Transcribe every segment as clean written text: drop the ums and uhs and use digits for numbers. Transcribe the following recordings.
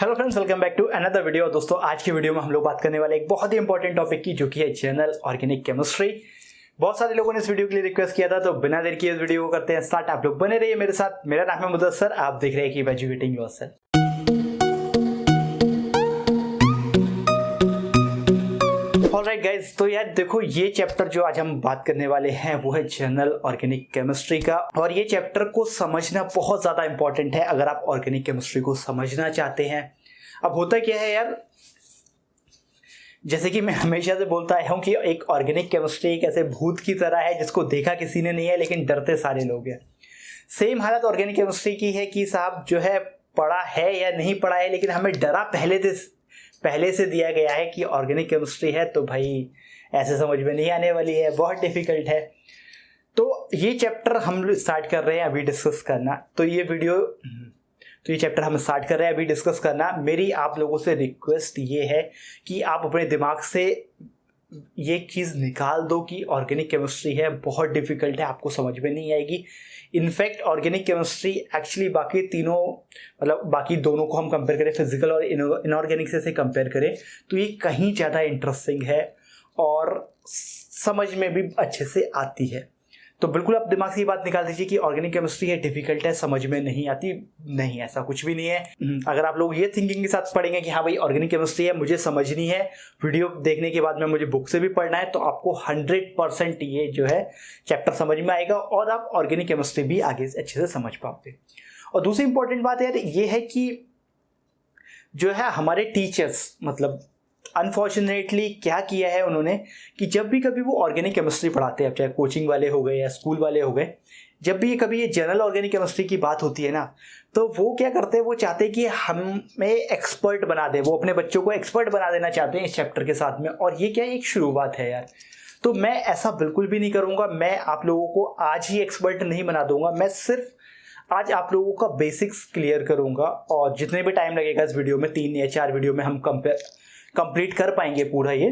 Hello friends, welcome back to another video. दोस्तों, आज की वीडियो में हम लोग बात करने वाले एक बहुत ही इंपॉर्टेंट टॉपिक की, जो कि है जनरल ऑर्गेनिक केमिस्ट्री। बहुत सारे लोगों ने इस वीडियो के लिए रिक्वेस्ट किया था, तो बिना देर किए इस वीडियो को करते हैं स्टार्ट। आप लोग बने रहिए मेरे साथ। मेरा नाम है मुदस्सर, आप देख रहे हैं keep educating yourself. Alright guys, तो यार देखो, ये चैप्टर जो आज हम बात करने वाले हैं वो है जनरल ऑर्गेनिक केमिस्ट्री का। और ये चैप्टर को समझना बहुत ज़्यादा इंपॉर्टेंट है अगर आप ऑर्गेनिक केमिस्ट्री को समझना चाहते हैं। अब होता क्या है यार, जैसे कि मैं हमेशा से बोलता आया हूँ कि एक ऑर्गेनिक केमिस्ट्री एक ऐसे भूत की तरह है जिसको देखा किसी ने नहीं है, लेकिन डरते सारे लोग हैं। सेम हालत ऑर्गेनिक केमिस्ट्री की है कि साहब जो है पढ़ा है या नहीं पढ़ा है, लेकिन हमें डरा पहले से दिया गया है कि ऑर्गेनिक केमिस्ट्री है तो भाई ऐसे समझ में नहीं आने वाली है, बहुत डिफिकल्ट है। तो ये चैप्टर हम स्टार्ट कर रहे हैं अभी डिस्कस करना। तो ये चैप्टर हम स्टार्ट कर रहे हैं अभी डिस्कस करना। मेरी आप लोगों से रिक्वेस्ट ये है कि आप अपने दिमाग से ये चीज़ निकाल दो कि ऑर्गेनिक केमिस्ट्री है बहुत डिफिकल्ट है, आपको समझ में नहीं आएगी। इनफैक्ट ऑर्गेनिक केमिस्ट्री एक्चुअली बाकी तीनों, मतलब बाकी दोनों को हम कंपेयर करें, फिजिकल और इनऑर्गेनिक से कंपेयर करें, तो ये कहीं ज़्यादा इंटरेस्टिंग है और समझ में भी अच्छे से आती है। तो बिल्कुल आप दिमाग से ये बात निकाल दीजिए कि ऑर्गेनिक केमिस्ट्री है डिफिकल्ट है, समझ में नहीं आती। नहीं, ऐसा कुछ भी नहीं है। अगर आप लोग ये थिंकिंग के साथ पढ़ेंगे कि हाँ भाई ऑर्गेनिक केमिस्ट्री है, मुझे समझनी है, वीडियो देखने के बाद में मुझे बुक से भी पढ़ना है, तो आपको 100% ये जो है चैप्टर समझ में आएगा और आप ऑर्गेनिक केमिस्ट्री भी आगे अच्छे से समझ पाओगे। और दूसरी इंपॉर्टेंट बात यार ये है कि जो है हमारे टीचर्स, मतलब अनफॉर्चुनेटली क्या किया है उन्होंने कि जब भी कभी वो ऑर्गेनिक केमिस्ट्री पढ़ाते हैं, चाहे कोचिंग वाले हो गए या स्कूल वाले हो गए, जब भी कभी ये जनरल ऑर्गेनिक केमिस्ट्री की बात होती है ना, तो वो क्या करते हैं, वो चाहते हैं कि हमें एक्सपर्ट बना दे, वो अपने बच्चों को एक्सपर्ट बना देना चाहते हैं इस चैप्टर के साथ में। और ये क्या एक शुरुआत है यार, तो मैं ऐसा बिल्कुल भी नहीं करूँगा। मैं आप लोगों को आज ही एक्सपर्ट नहीं बना दूंगा, मैं सिर्फ आज आप लोगों का बेसिक्स क्लियर करूँगा। और जितने भी टाइम लगेगा इस वीडियो में, 3 या 4 वीडियो में हम कंप्लीट कर पाएंगे पूरा ये,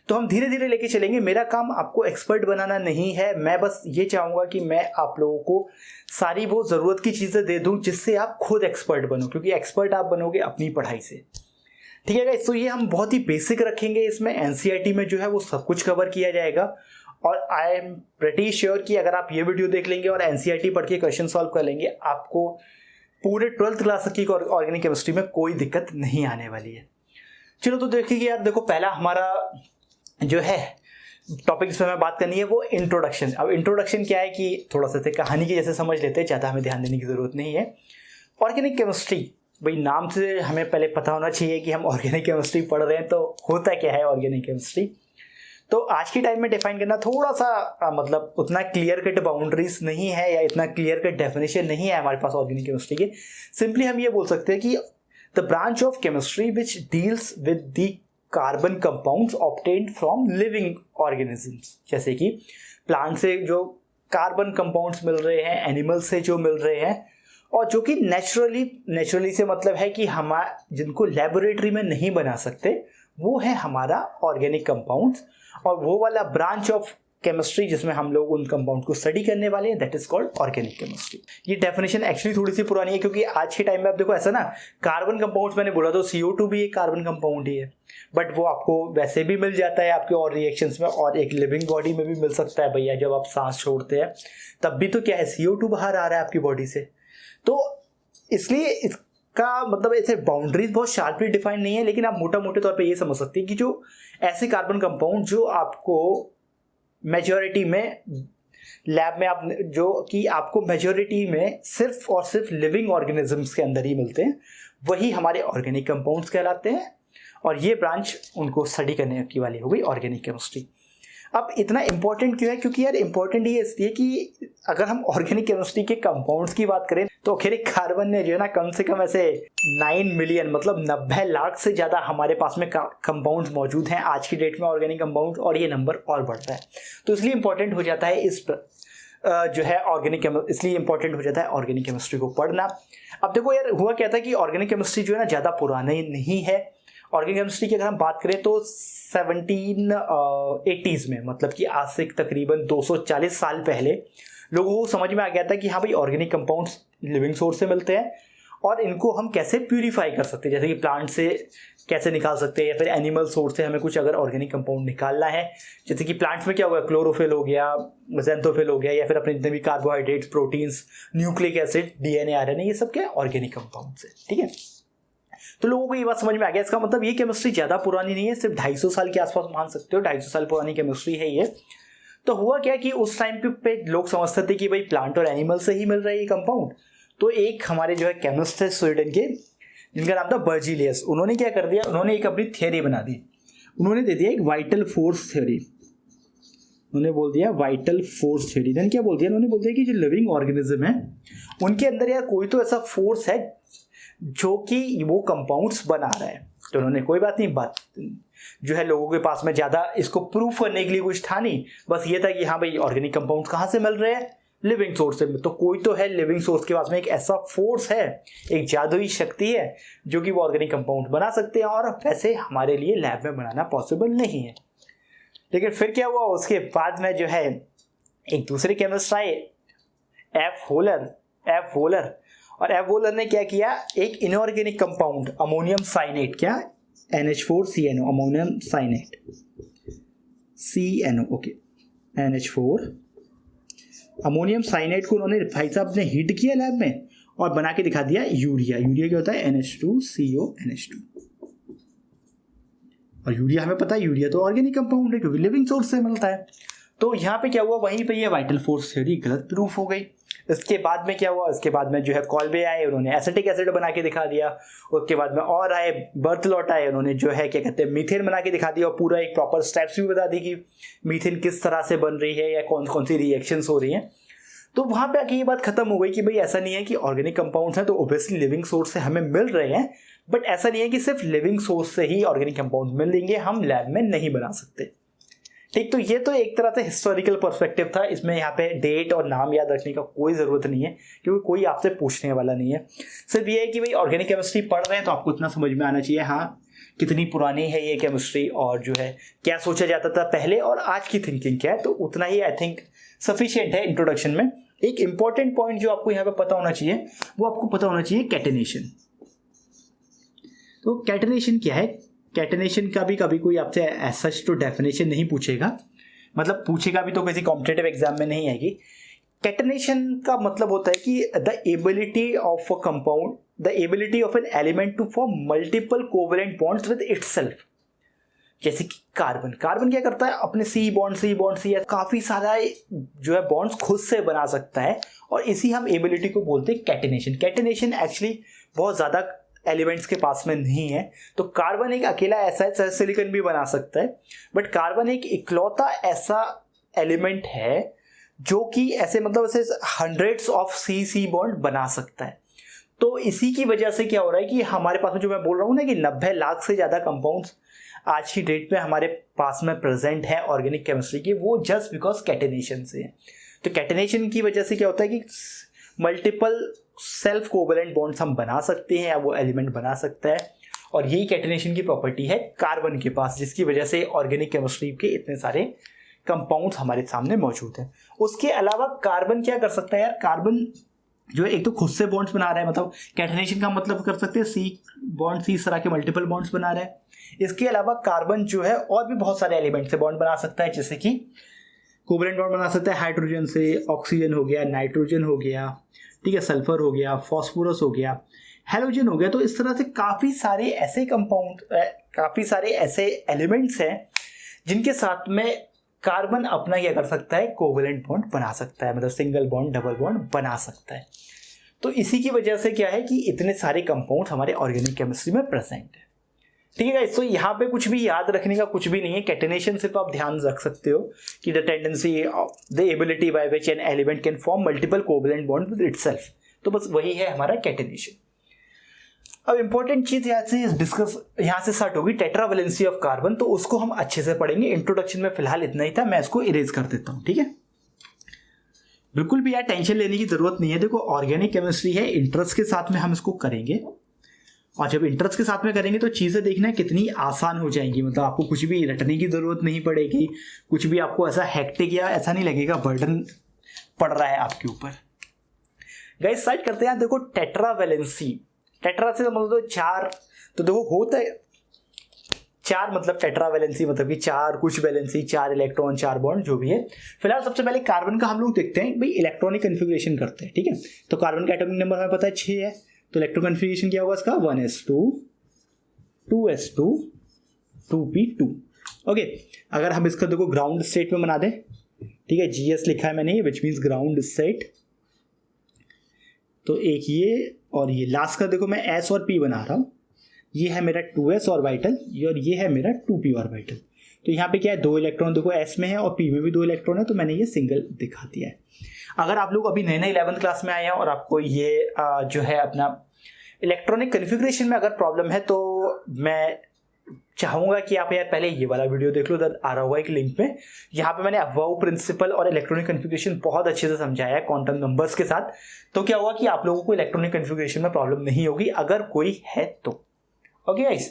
तो हम धीरे धीरे लेके चलेंगे। मेरा काम आपको एक्सपर्ट बनाना नहीं है, मैं बस ये चाहूँगा कि मैं आप लोगों को सारी वो ज़रूरत की चीज़ें दे दूँ जिससे आप खुद एक्सपर्ट बनो, क्योंकि एक्सपर्ट आप बनोगे अपनी पढ़ाई से। ठीक है गाइस, तो ये हम बहुत ही बेसिक रखेंगे। इसमें एनसीईआरटी में जो है वो सब कुछ कवर किया जाएगा। और आई एम प्रेटी श्योर कि अगर आप ये वीडियो देख लेंगे और एनसीईआरटी पढ़ के क्वेश्चन सॉल्व कर लेंगे, आपको पूरे 12th क्लास की ऑर्गेनिक केमिस्ट्री में कोई दिक्कत नहीं आने वाली है। चलो तो देखिए यार, देखो पहला हमारा जो है टॉपिक जिस पर मैं बात करनी है वो इंट्रोडक्शन। अब इंट्रोडक्शन क्या है कि थोड़ा सा कहानी की जैसे समझ लेते हैं, ज़्यादा हमें ध्यान देने की ज़रूरत नहीं है। ऑर्गेनिक केमिस्ट्री, भाई नाम से हमें पहले पता होना चाहिए कि हम ऑर्गेनिक केमिस्ट्री पढ़ रहे हैं, तो होता क्या है ऑर्गेनिक केमिस्ट्री। तो आज के टाइम में डिफाइन करना थोड़ा सा मतलब उतना क्लियर कट बाउंड्रीज नहीं है या इतना क्लियर कट डेफिनेशन नहीं है हमारे पास ऑर्गेनिक केमिस्ट्री के। सिंपली हम ये बोल सकते हैं कि the branch of chemistry which deals with the carbon compounds obtained from living organisms, जैसे कि प्लांट से जो कार्बन कंपाउंड्स मिल रहे हैं, एनिमल से जो मिल रहे हैं, और जो कि नेचुरली से मतलब है कि हम जिनको लेबोरेटरी में नहीं बना सकते, वो है हमारा ऑर्गेनिक कंपाउंड्स। और वो वाला ब्रांच ऑफ केमिस्ट्री जिसमें हम लोग उन कंपाउंड को स्टडी करने वाले हैं, that is called organic chemistry. ये डेफिनेशन एक्चुअली थोड़ी सी पुरानी है, क्योंकि आज के टाइम में आप देखो ऐसा ना, कार्बन कंपाउंड्स मैंने बोला तो CO2 भी एक कार्बन कंपाउंड ही है, बट वो आपको वैसे भी मिल जाता है आपके और रिएक्शंस में, और एक लिविंग बॉडी में भी मिल सकता है भैया। जब आप सांस छोड़ते हैं तब भी तो क्या है, CO2 बाहर आ रहा है आपकी बॉडी से। तो इसलिए इसका मतलब ऐसे बाउंड्रीज बहुत शार्पली डिफाइन नहीं है, लेकिन आप मोटे तौर पर ये समझ सकते हैं कि जो ऐसे कार्बन कंपाउंड जो आपको मेजॉरिटी में लैब में आपको मेजॉरिटी में सिर्फ और सिर्फ लिविंग ऑर्गेनिजम्स के अंदर ही मिलते हैं, वही हमारे ऑर्गेनिक कंपाउंड्स कहलाते हैं। और ये ब्रांच उनको स्टडी करने की वाली हो गई ऑर्गेनिक केमिस्ट्री। अब इतना इंपॉर्टेंट क्यों है, क्योंकि यार इंपॉर्टेंट ये इसलिए कि अगर हम ऑर्गेनिक केमिस्ट्री के कंपाउंड्स की बात करें तो अकेले कार्बन ने जो है ना कम से कम ऐसे 9 मिलियन, मतलब 90 लाख से ज़्यादा हमारे पास में कंपाउंड्स मौजूद हैं आज की डेट में, ऑर्गेनिक कंपाउंड, और ये नंबर और बढ़ता है। तो इसलिए इंपॉर्टेंट हो जाता है जो है इसलिए इंपॉर्टेंट हो जाता है ऑर्गेनिक केमिस्ट्री को पढ़ना। अब देखो यार, हुआ क्या था कि ऑर्गेनिक केमिस्ट्री जो है ना ज़्यादा पुरानी नहीं है। ऑर्गेनिक केमिस्ट्री की अगर हम बात करें तो 1780s में, मतलब कि आज से तकरीबन 240 साल पहले लोगों को समझ में आ गया था कि हाँ भाई ऑर्गेनिक कंपाउंड्स लिविंग सोर्स से मिलते हैं और इनको हम कैसे प्यूरिफाई कर सकते हैं, जैसे कि प्लांट से कैसे निकाल सकते हैं या फिर एनिमल सोर्स से हमें कुछ अगर ऑर्गेनिक कंपाउंड निकालना है, जैसे कि प्लांट्स में क्या होगा, क्लोरोफिल हो गया, ज़ैंथोफिल हो गया, या फिर अपने जितने भी carbohydrates, proteins, nucleic acid, DNA, RNA, ये सब क्या ऑर्गेनिक कंपाउंड्स है। ठीक है, तो लोगों को ये बात समझ में आ गया। इसका मतलब ये केमिस्ट्री ज़्यादा पुरानी नहीं है, सिर्फ 250 साल के आसपास मान सकते हो, 250 साल पुरानी केमिस्ट्री है ये। तो हुआ क्या कि उस टाइम पे लोग समझते थे कि भाई प्लांट और एनिमल से ही मिल रहा है ये कंपाउंड। तो एक हमारे जो है केमिस्ट है स्वीडन के, जिनका नाम था बर्जीलियस, उन्होंने क्या कर दिया, उन्होंने एक अपनी थियोरी बना दी। उन्होंने दे दिया एक वाइटल फोर्स थ्योरी। उन्होंने बोल दिया वाइटल फोर्स थ्योरी। देन क्या बोल दिया, उन्होंने बोल दिया कि जो लिविंग ऑर्गेनिज्म है उनके अंदर यार कोई तो ऐसा फोर्स है जो कि वो कंपाउंड्स बना रहा है। तो उन्होंने कोई बात नहीं, बात जो है लोगों के पास में ज़्यादा इसको प्रूफ करने के लिए कुछ था नहीं, बस ये था कि हाँ भाई ऑर्गेनिक कंपाउंड्स कहाँ से मिल रहे हैं, लिविंग सोर्स से। तो कोई तो है लिविंग सोर्स के पास में एक ऐसा फोर्स है, एक जादुई शक्ति है जो कि वो ऑर्गेनिक कंपाउंड बना सकते हैं, और वैसे हमारे लिए लैब में बनाना पॉसिबल नहीं है। लेकिन फिर क्या हुआ, उसके बाद में जो है एक दूसरे केमिस्ट आए, एफ वोलर, और एफ वोलर ने क्या किया, एक इनऑर्गेनिक कंपाउंड अमोनियम साइनेट, क्या NH4CNO, ammonium cyanate, CNO, okay, NH4 ammonium cyanate को उन्होंने भाई साहब ने हीट किया लैब में और बना के दिखा दिया यूरिया। यूरिया क्या होता है, NH2CO NH2। और यूरिया हमें पता है, यूरिया तो ऑर्गेनिक कंपाउंड है क्योंकि लिविंग सोर्स से मिलता है। तो यहाँ पे क्या हुआ, वहीं पे ये वाइटल फोर्स थ्योरी गलत प्रूफ हो गई। इसके बाद में क्या हुआ, इसके बाद में जो है कॉल्बे आए, उन्होंने एसिटिक एसिड बना के दिखा दिया। उसके बाद में और आए, बर्थलॉट आए, उन्होंने जो है क्या कहते हैं मीथेन बना के दिखा दिया, और पूरा एक प्रॉपर स्टेप्स भी बता दी कि मीथेन किस तरह से बन रही है या कौन कौन सी रिएक्शंस हो रही हैं। तो वहाँ पे आके ये बात खत्म हो गई कि भाई ऐसा नहीं है कि ऑर्गेनिक कंपाउंड्स हैं तो ओब्वियसली लिविंग सोर्स से हमें मिल रहे हैं, बट ऐसा नहीं है कि सिर्फ लिविंग सोर्स से ही ऑर्गेनिक कंपाउंड मिलेंगे, हम लैब में नहीं बना सकते। ठीक, तो ये तो एक तरह से हिस्टोरिकल पर्सपेक्टिव था। इसमें यहाँ पे डेट और नाम याद रखने का कोई ज़रूरत नहीं है क्योंकि कोई आपसे पूछने वाला नहीं है। सिर्फ ये है कि भाई ऑर्गेनिक केमिस्ट्री पढ़ रहे हैं तो आपको इतना समझ में आना चाहिए, हाँ कितनी पुरानी है ये केमिस्ट्री, और जो है क्या सोचा जाता था पहले और आज की थिंकिंग क्या है। तो उतना ही आई थिंक सफिशिएंट है इंट्रोडक्शन में। एक इंपॉर्टेंट पॉइंट जो आपको यहाँ पे पता होना चाहिए, वो आपको पता होना चाहिए कैटेनेशन। तो कैटेनेशन क्या है, कैटेनेशन का भी कभी कोई आपसे ऐसा तो डेफिनेशन नहीं पूछेगा, मतलब पूछेगा भी तो किसी कॉम्पिटिटिव एग्जाम में नहीं आएगी। कैटेनेशन का मतलब होता है कि the ability of a compound, the ability of an element to form multiple covalent bonds with itself. जैसे कि कार्बन क्या करता है, अपने सी बॉन्ड या काफी सारा जो है बॉन्ड्स खुद से बना सकता है, और इसी हम एबिलिटी को बोलते हैं कैटेनेशन। कैटेनेशन एक्चुअली बहुत ज्यादा एलिमेंट्स के पास में नहीं है। तो कार्बन एक अकेला ऐसा है, सिलिकॉन भी बना सकता है, बट कार्बन एक इकलौता ऐसा एलिमेंट है जो कि ऐसे मतलब ऐसे हंड्रेड्स ऑफ सी बॉन्ड बना सकता है। तो इसी की वजह से क्या हो रहा है कि हमारे पास में जो मैं बोल रहा हूँ ना कि 90 लाख से ज़्यादा कंपाउंड्स आज की डेट में हमारे पास में प्रेजेंट है ऑर्गेनिक केमिस्ट्री की, वो जस्ट बिकॉज कैटेनेशन से है। तो कैटेनेशन की वजह से क्या होता है कि मल्टीपल सेल्फ कोवेलेंट बॉन्ड्स हम बना सकते हैं या वो एलिमेंट बना सकता है, और यही कैटेनेशन की प्रॉपर्टी है कार्बन के पास, जिसकी वजह से ऑर्गेनिक केमिस्ट्री के इतने सारे कंपाउंड्स हमारे सामने मौजूद हैं। उसके अलावा कार्बन क्या कर सकता है यार, कार्बन जो है एक तो खुद से बॉन्ड्स बना रहा है, मतलब कैटेनेशन का मतलब कर सकते हैं सी बॉन्ड, सी इस तरह के मल्टीपल बॉन्ड्स बना रहा है। इसके अलावा कार्बन जो है और भी बहुत सारे एलिमेंट से बॉन्ड बना सकता है, जैसे कि कोवेलेंट बॉन्ड बना सकता है हाइड्रोजन से, ऑक्सीजन हो गया, नाइट्रोजन हो गया, ठीक है, सल्फर हो गया, फॉस्फोरस हो गया, हैलोजन हो गया। तो इस तरह से काफ़ी सारे ऐसे कंपाउंड, काफ़ी सारे ऐसे एलिमेंट्स हैं जिनके साथ में कार्बन अपना क्या कर सकता है, कोवेलेंट बॉन्ड बना सकता है, मतलब सिंगल बॉन्ड, डबल बॉन्ड बना सकता है। तो इसी की वजह से क्या है कि इतने सारे कंपाउंड हमारे ऑर्गेनिक केमिस्ट्री में प्रेजेंट है। ठीक है, तो यहाँ पे कुछ भी याद रखने का कुछ भी नहीं है। कैटेनेशन सिर्फ आप ध्यान रख सकते हो कि the tendency of the ability by which an element can form multiple covalent bond with itself, तो बस वही है हमारा कैटेनेशन। अब इंपॉर्टेंट चीज यहाँ से स्टार्ट होगी, टेट्रावैलेंसी ऑफ कार्बन, तो उसको हम अच्छे से पढ़ेंगे। इंट्रोडक्शन में फिलहाल इतना ही था, मैं इसको इरेज कर देता हूँ। ठीक है, बिल्कुल भी यार टेंशन लेने की जरूरत नहीं है। देखो ऑर्गेनिक केमिस्ट्री है, इंटरेस्ट के साथ में हम इसको करेंगे, और जब इंटरेस्ट के साथ में करेंगे तो चीज़ें देखना कितनी आसान हो जाएंगी, मतलब आपको कुछ भी रटने की ज़रूरत नहीं पड़ेगी, कुछ भी आपको ऐसा हेक्टिक या ऐसा नहीं लगेगा बर्डन पड़ रहा है आपके ऊपर। गाइस स्टार्ट करते हैं। देखो टेट्रावैलेंसी, टेट्रा से मतलब तो 4, तो देखो होता है 4 मतलब टेट्रा वैलेंसी मतलब कि 4 कुछ वैलेंसी, 4 इलेक्ट्रॉन 4 बॉन्ड जो भी है। फिलहाल सबसे पहले कार्बन का हम लोग देखते हैं भाई, इलेक्ट्रॉनिक कन्फिग्रेशन करते हैं, ठीक है। तो कार्बन का एटॉमिक नंबर हमें पता है 6 है, तो इलेक्ट्रॉन कन्फिग्रेशन क्या होगा इसका 1s2 2s2 2p2। ओके, अगर हम इसका देखो ग्राउंड स्टेट में बना दें, ठीक है, GS लिखा है मैंने, विच मीन्स ग्राउंड स्टेट। तो एक ये और ये लास्ट का देखो मैं S और P बना रहा हूँ, ये है मेरा 2s ऑर्बिटल और ये है मेरा 2p ऑर्बिटल। तो यहाँ पे क्या है, 2 इलेक्ट्रॉन देखो s में है और p में भी 2 इलेक्ट्रॉन है, तो मैंने ये सिंगल दिखा दिया है। अगर आप लोग अभी नए नए 11th क्लास में आए हैं और आपको ये जो है अपना इलेक्ट्रॉनिक कन्फिग्रेशन में अगर प्रॉब्लम है, तो मैं चाहूंगा कि आप यार पहले ये वाला वीडियो देख लो, उधर आ रहा हुआ एक लिंक में। यहाँ पे मैंने अबव प्रिंसिपल और इलेक्ट्रॉनिक कन्फिग्रेशन बहुत अच्छे से समझाया है क्वांटम नंबर्स के साथ। तो क्या होगा कि आप लोगों को इलेक्ट्रॉनिक कन्फिग्रेशन में प्रॉब्लम नहीं होगी अगर कोई है तो। ओके गाइस,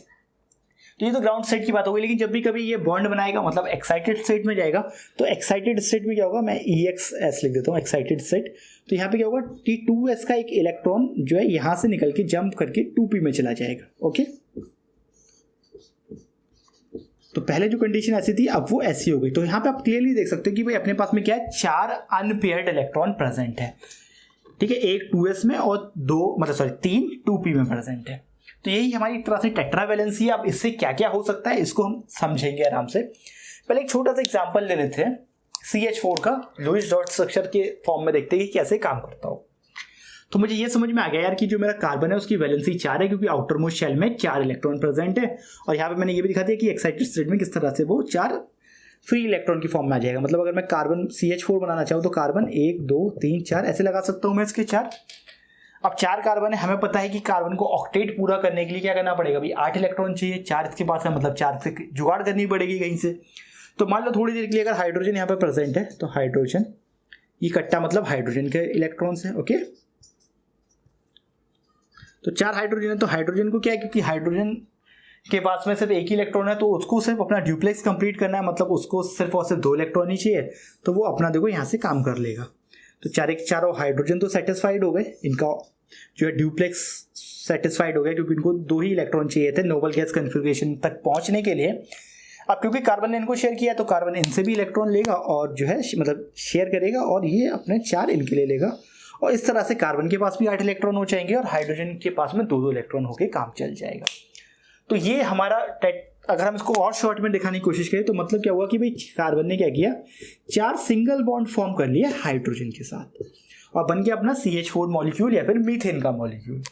तो ये तो ग्राउंड स्टेट की बात हो गई। लेकिन जब भी कभी ये बॉन्ड बनाएगा मतलब एक्साइटेड स्टेट में जाएगा, तो एक्साइटेड स्टेट में क्या होगा, मैं EXS लिख देता हूँ एक्साइटेड स्टेट। तो यहाँ पे क्या होगा, T2s का एक इलेक्ट्रॉन जो है यहाँ से निकल के जंप करके 2p में चला जाएगा। ओके, तो पहले जो कंडीशन ऐसी थी अब वो ऐसी हो गई। तो यहाँ पे आप क्लियरली देख सकते हो कि भाई अपने पास में क्या है, 4 अनपेयर्ड इलेक्ट्रॉन प्रेजेंट है, ठीक है, एक 2s में और 3 2p में प्रेजेंट है। तो यही हमारी एक तरह से टेट्रा वैलेंसी है। अब इससे क्या क्या हो सकता है इसको हम समझेंगे आराम से। पहले एक छोटा सा एग्जांपल ले लेते हैं CH4 का लुईस डॉट स्ट्रक्चर के फॉर्म में, देखते हैं कि कैसे काम करता हो। तो मुझे ये समझ में आ गया यार कि जो मेरा कार्बन है उसकी वैलेंसी 4 है, क्योंकि आउटर मोस्ट शेल में 4 इलेक्ट्रॉन प्रेजेंट है। और यहाँ पे मैंने ये भी दिखा दिया कि एक्साइटेड स्टेट में किस तरह से वो 4 फ्री इलेक्ट्रॉन की फॉर्म में आ जाएगा। मतलब अगर मैं कार्बन CH4 बनाना चाहूँ तो कार्बन 1 2 3 4 ऐसे लगा सकता हूँ मैं इसके 4। अब 4 कार्बन है, हमें पता है कि कार्बन को ऑक्टेट पूरा करने के लिए क्या करना पड़ेगा, भाई 8 इलेक्ट्रॉन चाहिए, 4 इसके पास है, मतलब 4 से जुगाड़ करनी पड़ेगी कहीं से। तो मान लो थोड़ी देर के लिए अगर हाइड्रोजन यहाँ पे प्रेजेंट है, तो हाइड्रोजन ये कट्टा मतलब हाइड्रोजन के इलेक्ट्रॉन्स है। ओके, तो 4 हाइड्रोजन है, तो हाइड्रोजन को क्या है, क्योंकि हाइड्रोजन के पास में सिर्फ एक ही इलेक्ट्रॉन है, तो उसको सिर्फ अपना ड्यूप्लेक्स कंप्लीट करना है, मतलब उसको सिर्फ और सिर्फ 2 इलेक्ट्रॉन ही चाहिए, तो वो अपना देखो यहाँ से काम कर लेगा। तो 4 हाइड्रोजन तो सेटिस्फाइड हो गए, इनका जो है ड्यूप्लेक्स सेटिस्फाइड हो गया, क्योंकि इनको 2 ही इलेक्ट्रॉन चाहिए थे नोबल गैस कन्फिग्रेशन तक पहुंचने के लिए। अब क्योंकि कार्बन ने इनको शेयर किया, तो कार्बन इनसे भी इलेक्ट्रॉन लेगा और जो है मतलब शेयर करेगा, और ये अपने 4 इनके लिए लेगा, और इस तरह से कार्बन के पास भी 8 इलेक्ट्रॉन हो जाएंगे और हाइड्रोजन के पास में 2 इलेक्ट्रॉन होकर काम चल जाएगा। तो ये हमारा अगर हम इसको और शॉर्ट में दिखाने की कोशिश करें, तो मतलब क्या हुआ कि भाई कार्बन ने क्या किया, 4 सिंगल बॉन्ड फॉर्म कर लिया हाइड्रोजन के साथ, और बन गया अपना CH4 मॉलिक्यूल या फिर मीथेन का मॉलिक्यूल।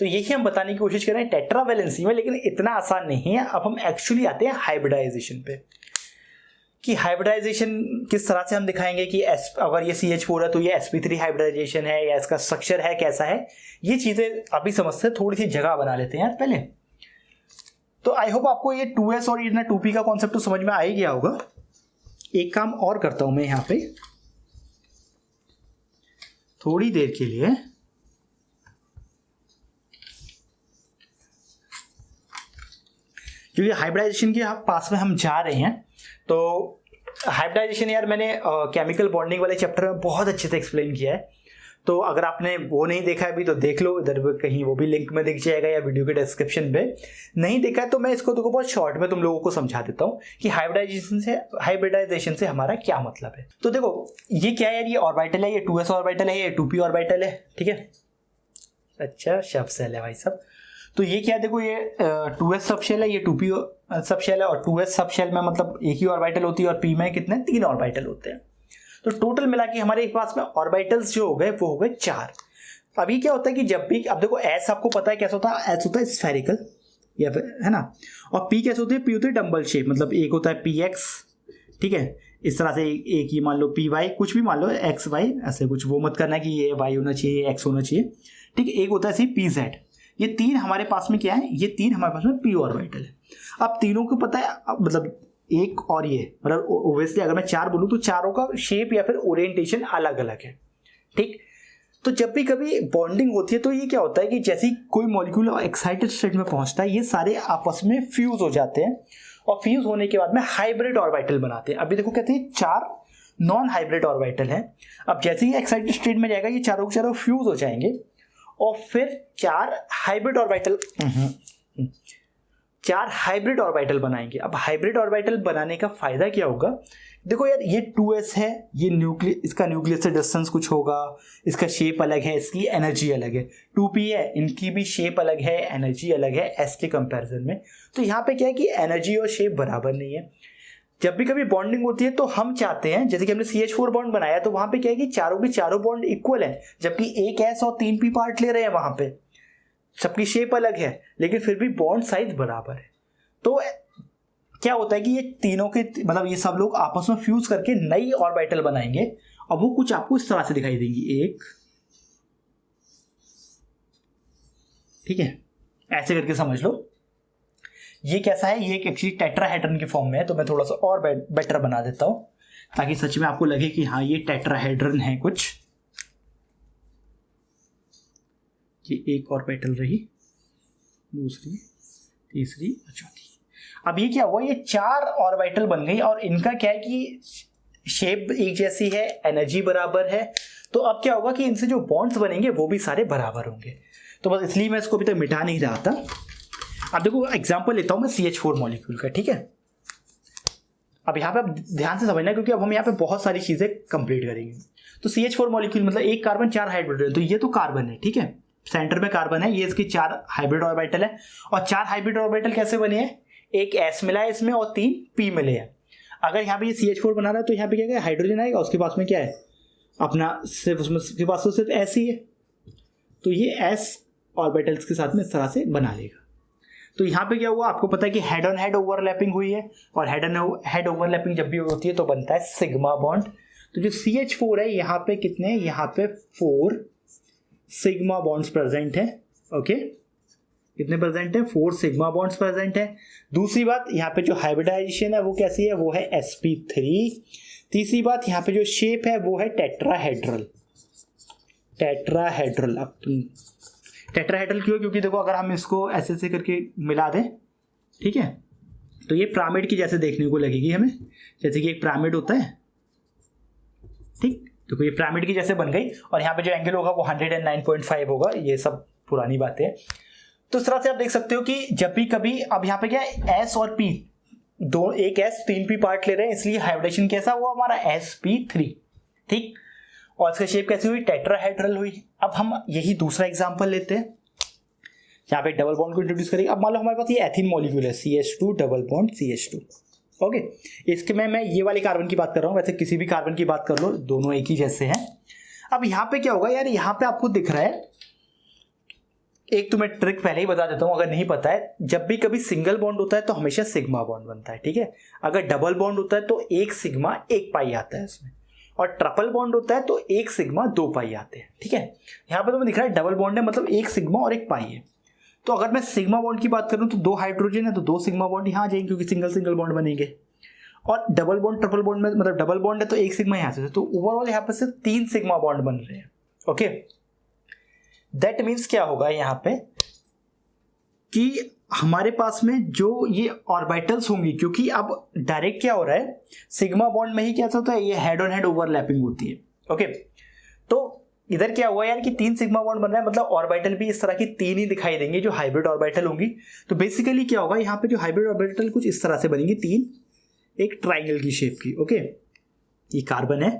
तो यही हम बताने की कोशिश कर रहे हैं टेट्रा वैलेंसी में, लेकिन इतना आसान नहीं है। अब हम एक्चुअली आते हैं हाइब्रिडाइजेशन पे, कि हाइब्रिडाइजेशन किस तरह से हम दिखाएंगे कि अगर ये CH4 है तो ये sp3 हाइब्रिडाइजेशन है, या इसका स्ट्रक्चर है कैसा है, ये चीजें अभी समझते हैं, थोड़ी सी जगह बना लेते हैं यार पहले। तो आई होप आपको ये 2s और ये 2p का कॉन्सेप्ट तो समझ में आ ही गया होगा। एक काम और करता हूं मैं यहाँ पे थोड़ी देर के लिए, क्योंकि हाइब्रिडाइजेशन के पास में हम जा रहे हैं। तो हाइब्रिडाइजेशन यार मैंने केमिकल बॉन्डिंग वाले चैप्टर में बहुत अच्छे से एक्सप्लेन किया है, तो अगर आपने वो नहीं देखा है अभी तो देख लो, इधर कहीं वो भी लिंक में दिख जाएगा या वीडियो के डिस्क्रिप्शन पे। नहीं देखा है तो मैं इसको तो बहुत शॉर्ट में तुम लोगों को समझा देता हूँ कि हाइब्रिडाइजेशन से हमारा क्या मतलब है। तो देखो ये क्या है यार, ये ऑर्बिटल है, ये 2s ऑर्बिटल है, ये 2p ऑर्बिटल है, ठीक है। अच्छा शब्द सेल है भाई सब। तो ये क्या है, देखो ये 2s सब शेल है, ये 2p सब शेल है, और 2s सब शेल में मतलब एक ही ऑर्बिटल होती है, और p में कितने 3 ऑर्बिटल होते हैं। तो टोटल मिला के हमारे पास में ऑर्बिटल्स जो हो गए वो हो गए 4। अभी क्या होता है कि जब भी, अब देखो s आपको पता है कैसा होता है, s होता है स्फेरिकल या फिर है ना, और p कैसे होती है, p होती है डबल शेप, मतलब एक होता है px, ठीक है, इस तरह से एक ही मान लो py, कुछ भी मान लो xy, ऐसे कुछ वो मत करना कि ये y होना चाहिए x होना चाहिए, ठीक है। एक होता है सी pz, ये 3 हमारे पास में क्या है, ये 3 हमारे पास में p ऑर्बिटल है। अब तीनों को पता है, मतलब एक और ये, मतलब ओब्वियसली अगर मैं 4 बोलूं तो चारों का शेप या फिर ओरिएंटेशन अलग अलग है, ठीक। तो जब भी कभी बॉन्डिंग होती है तो ये क्या होता है कि जैसे कोई मॉलिक्यूल एक्साइटेड स्टेट में पहुंचता है, ये सारे आपस में फ्यूज हो जाते हैं, और फ्यूज होने के बाद में हाइब्रिड ऑर्बिटल बनाते हैं। अभी देखो कहते हैं 4 नॉन हाइब्रिड ऑर्बिटल है। अब जैसे ही एक्साइटेड स्टेट में जाएगा ये चारों के चारों फ्यूज हो जाएंगे, और फिर 4 हाइब्रिड ऑर्बिटल बनाएंगे। अब हाइब्रिड ऑर्बिटल बनाने का फायदा क्या होगा, देखो यार ये 2s है, ये इसका न्यूक्लियस से डिस्टेंस कुछ होगा, इसका शेप अलग है, इसकी एनर्जी अलग है। 2p है, इनकी भी शेप अलग है, एनर्जी अलग है s के कंपैरिजन में। तो यहाँ पे क्या है कि एनर्जी और शेप बराबर नहीं है। जब भी कभी बॉन्डिंग होती है तो हम चाहते हैं, जैसे कि हमने CH4 बॉन्ड बनाया तो वहां पे क्या है कि चारों के चारों बॉन्ड इक्वल है, जबकि एक s और 3p पार्ट ले रहे हैं, वहां पे सबकी शेप अलग है लेकिन फिर भी बॉन्ड साइज बराबर है। तो क्या होता है कि ये तीनों के मतलब ये सब लोग आपस में फ्यूज करके नई ऑर्बिटल बनाएंगे और वो कुछ आपको इस तरह से दिखाई देंगी, एक, ठीक है, ऐसे करके समझ लो। ये कैसा है, ये एक्चुअली टेट्राहेड्रन के फॉर्म में है, तो मैं थोड़ा सा और बेटर बना देता हूं ताकि सच में आपको लगे कि हाँ ये टेट्राहेड्रन है कुछ। ये एक ऑर्बिटल रही, दूसरी, तीसरी और चौथी। अब ये क्या हुआ, ये 4 ऑर्बिटल बन गई और इनका क्या है कि शेप एक जैसी है, एनर्जी बराबर है। तो अब क्या होगा कि इनसे जो बॉन्ड्स बनेंगे वो भी सारे बराबर होंगे। तो बस इसलिए मैं इसको अभी तक मिटा नहीं रहा था। अब देखो एग्जांपल लेता हूं मैं CH4 मॉलिक्यूल का, ठीक है। अब यहाँ पे आप ध्यान से समझना क्योंकि अब हम यहाँ पे बहुत सारी चीजें कंप्लीट करेंगे। तो CH4 मॉलिक्यूल मतलब एक कार्बन 4 हाइड्रोजन, तो ये तो कार्बन है, ठीक है, सेंटर में कार्बन है, ये इसके 4 हाइब्रिड ऑर्बिटल है। और 4 हाइब्रिड ऑर्बिटल कैसे बने हैं, एक s मिला है इसमें और 3 p मिले हैं। अगर यहाँ पे ये CH4 बना रहा है तो यहाँ पे क्या है, हाइड्रोजन आएगा, उसके पास में क्या है अपना सिर्फ, उसके पास तो सिर्फ s ही है, तो ये s ऑर्बिटल्स के साथ में इस तरह से बना लेगा। तो यहाँ पे क्या हुआ, आपको पता है कि हेड ऑन हेड ओवरलैपिंग हुई है, और हेड ऑन हेड ओवरलैपिंग जब भी होती है तो बनता है सिग्मा बॉन्ड। तो जो CH4 है यहाँ पे कितने, यहाँ पे 4 सिग्मा बॉन्ड्स प्रेजेंट है। ओके, कितने प्रेजेंट है, 4 सिग्मा बॉन्ड्स प्रेजेंट है। दूसरी बात यहाँ पे जो हाइब्रिडाइजेशन है वो कैसी है, वो है sp3। तीसरी बात यहाँ पे जो शेप है वो है टेट्राहेड्रल। अब तुम टेट्राहेड्रल क्यों, क्योंकि देखो अगर हम इसको ऐसे ऐसे करके मिला दें, ठीक है, तो ये पिरामिड की जैसे देखने को लगेगी हमें, जैसे कि एक पिरामिड होता है, ठीक। देखो ये पिरामिड की जैसे बन गई और यहाँ पे जो एंगल होगा वो 109.5 होगा। ये सब पुरानी बातें हैं। तो इस तरह से आप देख सकते हो कि जब भी कभी, अब यहाँ पे क्या है, S और P दो, एक S 3P पार्ट ले रहे हैं, इसलिए हाइब्रिडेशन कैसा हुआ हमारा, sp3, ठीक। और इसका शेप कैसी हुई, टेट्राहेड्रल हुई। अब हम यही दूसरा एग्जांपल लेते हैं, यहाँ पे डबल बॉन्ड को इंट्रोड्यूस करेंगे। अब मान लो हमारे पास ये एथीन मॉलिक्यूल है, CH2 double bond CH2। Okay, इसके में मैं ये वाले कार्बन की बात कर रहा हूँ, वैसे किसी भी कार्बन की बात कर लो, दोनों एक ही जैसे हैं। अब यहाँ पे क्या होगा यार, यहाँ पे आपको दिख रहा है, एक तो मैं ट्रिक पहले ही बता देता हूँ अगर नहीं पता है, जब भी कभी सिंगल बॉन्ड होता है तो हमेशा सिग्मा बॉन्ड बनता है, ठीक है। अगर डबल बॉन्ड होता है तो एक सिग्मा 1 पाई आता है इसमें, और ट्रिपल बॉन्ड होता है तो एक सिग्मा 2 पाई आते हैं, ठीक है। यहाँ पे तो दिख रहा है डबल बॉन्ड है, मतलब एक सिग्मा और 1 पाई है। तो अगर मैं सिग्मा बॉन्ड की बात करूँ तो 2 हाइड्रोजन है तो 2 सिग्मा बॉन्ड यहाँ आ जाएंगे, क्योंकि सिंगल सिंगल बॉन्ड बनेंगे। और डबल बॉन्ड ट्रिपल बॉन्ड में मतलब डबल बॉन्ड है तो एक सिग्मा यहाँ से, तो ओवरऑल यहाँ पे सिर्फ 3 सिग्मा बॉन्ड बन रहे हैं। ओके, दैट मीन्स क्या होगा यहाँ पे कि हमारे पास में जो ये ऑर्बिटल्स होंगी, क्योंकि अब डायरेक्ट क्या हो रहा है, सिग्मा बॉन्ड में ही क्या होता है, ये हेड ऑन हेड ओवरलैपिंग होती है। ओके, तो इधर क्या हुआ यार कि 3 सिग्मा बॉन्ड बन रहा है, मतलब ऑर्बिटल भी इस तरह की 3 ही दिखाई देंगे जो हाइब्रिड ऑर्बिटल होंगी। तो बेसिकली क्या होगा, यहाँ पे जो हाइब्रिड ऑर्बिटल कुछ इस तरह से बनेंगी, 3 एक ट्राइंगल की शेप की। ओके, ये कार्बन है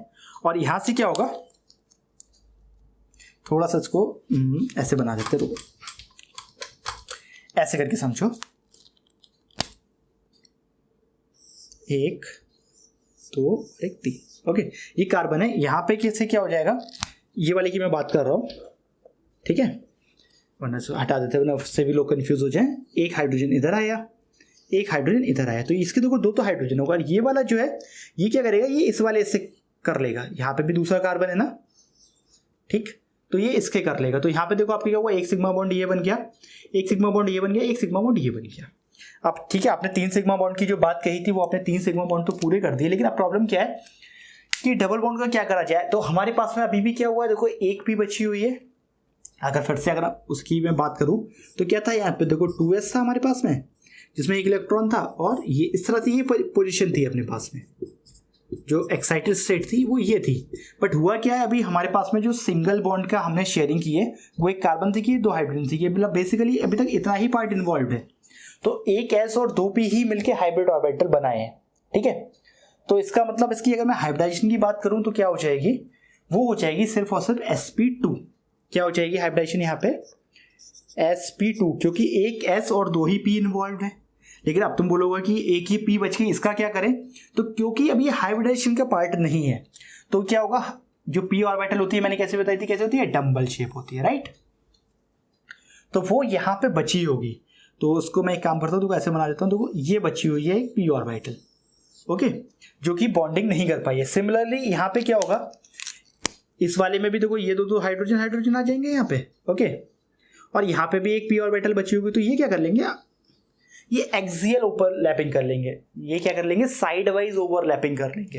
और यहां से क्या होगा, थोड़ा सा इसको ऐसे बना देते हैं, तो ऐसे करके समझो, 1 2 1 3। ओके, ये कार्बन है, यहां पे कैसे क्या हो जाएगा, ये वाले की मैं बात कर रहा हूं, ठीक है, वरना हटा देते हैं, वरना उससे भी लोग कंफ्यूज हो जाए। एक हाइड्रोजन इधर आया, एक हाइड्रोजन इधर आया, तो इसके देखो 2 तो हाइड्रोजन होगा। ये वाला जो है ये क्या करेगा, ये इस वाले से कर लेगा, यहाँ पे भी दूसरा कार्बन है ना, ठीक, तो ये इसके कर लेगा। तो यहाँ पे देखो आपके क्या हुआ, एक सिग्मा बॉन्ड ये बन गया, एक सिग्मा बॉन्ड ये बन गया, एक सिग्मा बॉन्ड ये बन गया। अब ठीक है, आपने 3 सिग्मा बॉन्ड की जो बात कही थी वो आपने 3 सिग्मा बॉन्ड तो पूरे कर दिए, लेकिन अब प्रॉब्लम क्या है कि डबल बॉन्ड का क्या करा जाए। तो हमारे पास में अभी भी क्या हुआ है, देखो एक भी बची हुई है। अगर फिर से अगर उसकी मैं बात करूं तो क्या था, यहाँ पे देखो 2s था हमारे पास में, जिसमें एक इलेक्ट्रॉन था, और ये इस तरह से ये पोजीशन थी अपने पास में, जो एक्साइटेड स्टेट थी वो ये थी। बट हुआ क्या है, अभी हमारे पास में जो सिंगल बॉन्ड का हमने शेयरिंग की है वो एक कार्बन थी कि दो हाइड्रोजन थी, मतलब बेसिकली अभी तक इतना ही पार्ट इन्वॉल्व है। तो एक एस और दो पी ही मिलके हाइब्रिड ऑर्बिटल बनाए हैं, ठीक है। तो इसका मतलब इसकी अगर मैं हाइब्रिडाइजेशन की बात करूं तो क्या हो जाएगी, वो हो जाएगी सिर्फ और सिर्फ sp2। क्या हो जाएगी हाइब्रिडाइजेशन यहाँ पे, sp2, क्योंकि एक s और दो ही p इन्वॉल्व है। लेकिन अब तुम बोलोगे कि एक ही p बच गई, इसका क्या करें, तो क्योंकि अब ये हाइब्रिडाइजेशन का पार्ट नहीं है तो क्या होगा, जो p ऑर्बिटल होती है मैंने कैसे बताई थी, कैसे होती है, डम्बल शेप होती है, राइट। तो वो यहाँ पे बची होगी, तो उसको मैं एक काम करता हूँ, तो ऐसे बना देता हूँ, तो ये बची हुई है एक p ऑर्बिटल, ओके, जो कि बॉन्डिंग नहीं कर पाई है। सिमिलरली यहाँ पे क्या होगा, इस वाले में भी देखो ये दो हाइड्रोजन हाइड्रोजन आ जाएंगे यहाँ पे, ओके, और यहाँ पे भी एक p ऑर्बिटल बची होगी, तो ये क्या कर लेंगे, ये एक्सियल ओवरलैपिंग कर लेंगे, ये क्या कर लेंगे, साइड वाइज ओवरलैपिंग कर लेंगे।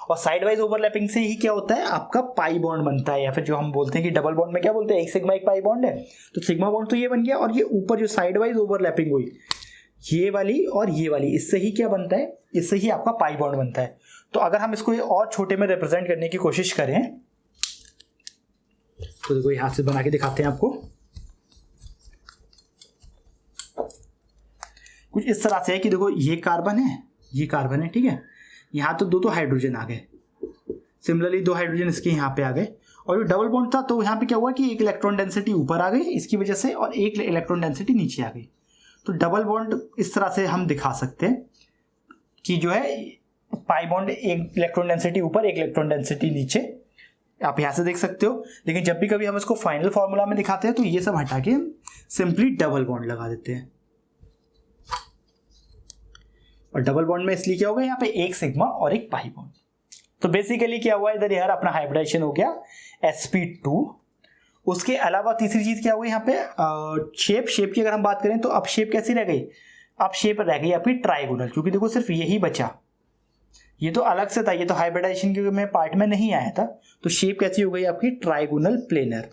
और साइड वाइज ओवरलैपिंग से ही क्या होता है, आपका पाई बॉन्ड बनता है, या फिर जो हम बोलते हैं कि डबल बॉन्ड में क्या बोलते हैं, एक सिग्मा एक पाई बॉन्ड है, तो सिग्मा बॉन्ड तो ये बन गया, और ये ऊपर जो साइड वाइज ओवरलैपिंग हुई ये वाली और ये वाली, इससे ही क्या बनता है, इससे ही आपका पाई बॉन्ड बनता है। तो अगर हम इसको और छोटे में रिप्रेजेंट करने की कोशिश करें तो देखो यहां से बना के दिखाते हैं आपको, कुछ इस तरह से है कि देखो ये कार्बन है, ये कार्बन है, ठीक है, यहाँ तो दो हाइड्रोजन आ गए, सिमिलरली दो हाइड्रोजन इसके यहाँ पे आ गए, और जो डबल बॉन्ड था तो यहाँ पे क्या हुआ कि एक इलेक्ट्रॉन डेंसिटी ऊपर आ गई इसकी वजह से, और एक इलेक्ट्रॉन डेंसिटी नीचे आ गई। तो डबल बॉन्ड इस तरह से हम दिखा सकते हैं कि जो है पाई बॉन्ड एक इलेक्ट्रॉन डेंसिटी ऊपर एक इलेक्ट्रॉन डेंसिटी नीचे, आप यहाँ से देख सकते हो। लेकिन जब भी कभी हम इसको फाइनल फॉर्मूला में दिखाते हैं तो ये सब हटा के हम सिंपली डबल बॉन्ड लगा देते हैं। और डबल बॉन्ड में इसलिए क्या होगा, यहाँ पे एक सिग्मा और एक पाई बॉन्ड। तो बेसिकली क्या हुआ इधर, यार अपना हाइब्रिडाइजेशन हो गया sp2। उसके अलावा तीसरी चीज क्या हुई यहाँ पे, शेप की अगर हम बात करें तो अब शेप कैसी रह गई, अब शेप रह गई आपकी ट्राइगोनल, क्योंकि देखो सिर्फ यही बचा, ये तो अलग से था, ये तो हाइब्रिडाइजेशन के में पार्ट में नहीं आया था। तो शेप कैसी हो गई आपकी, ट्राइगोनल प्लेनर।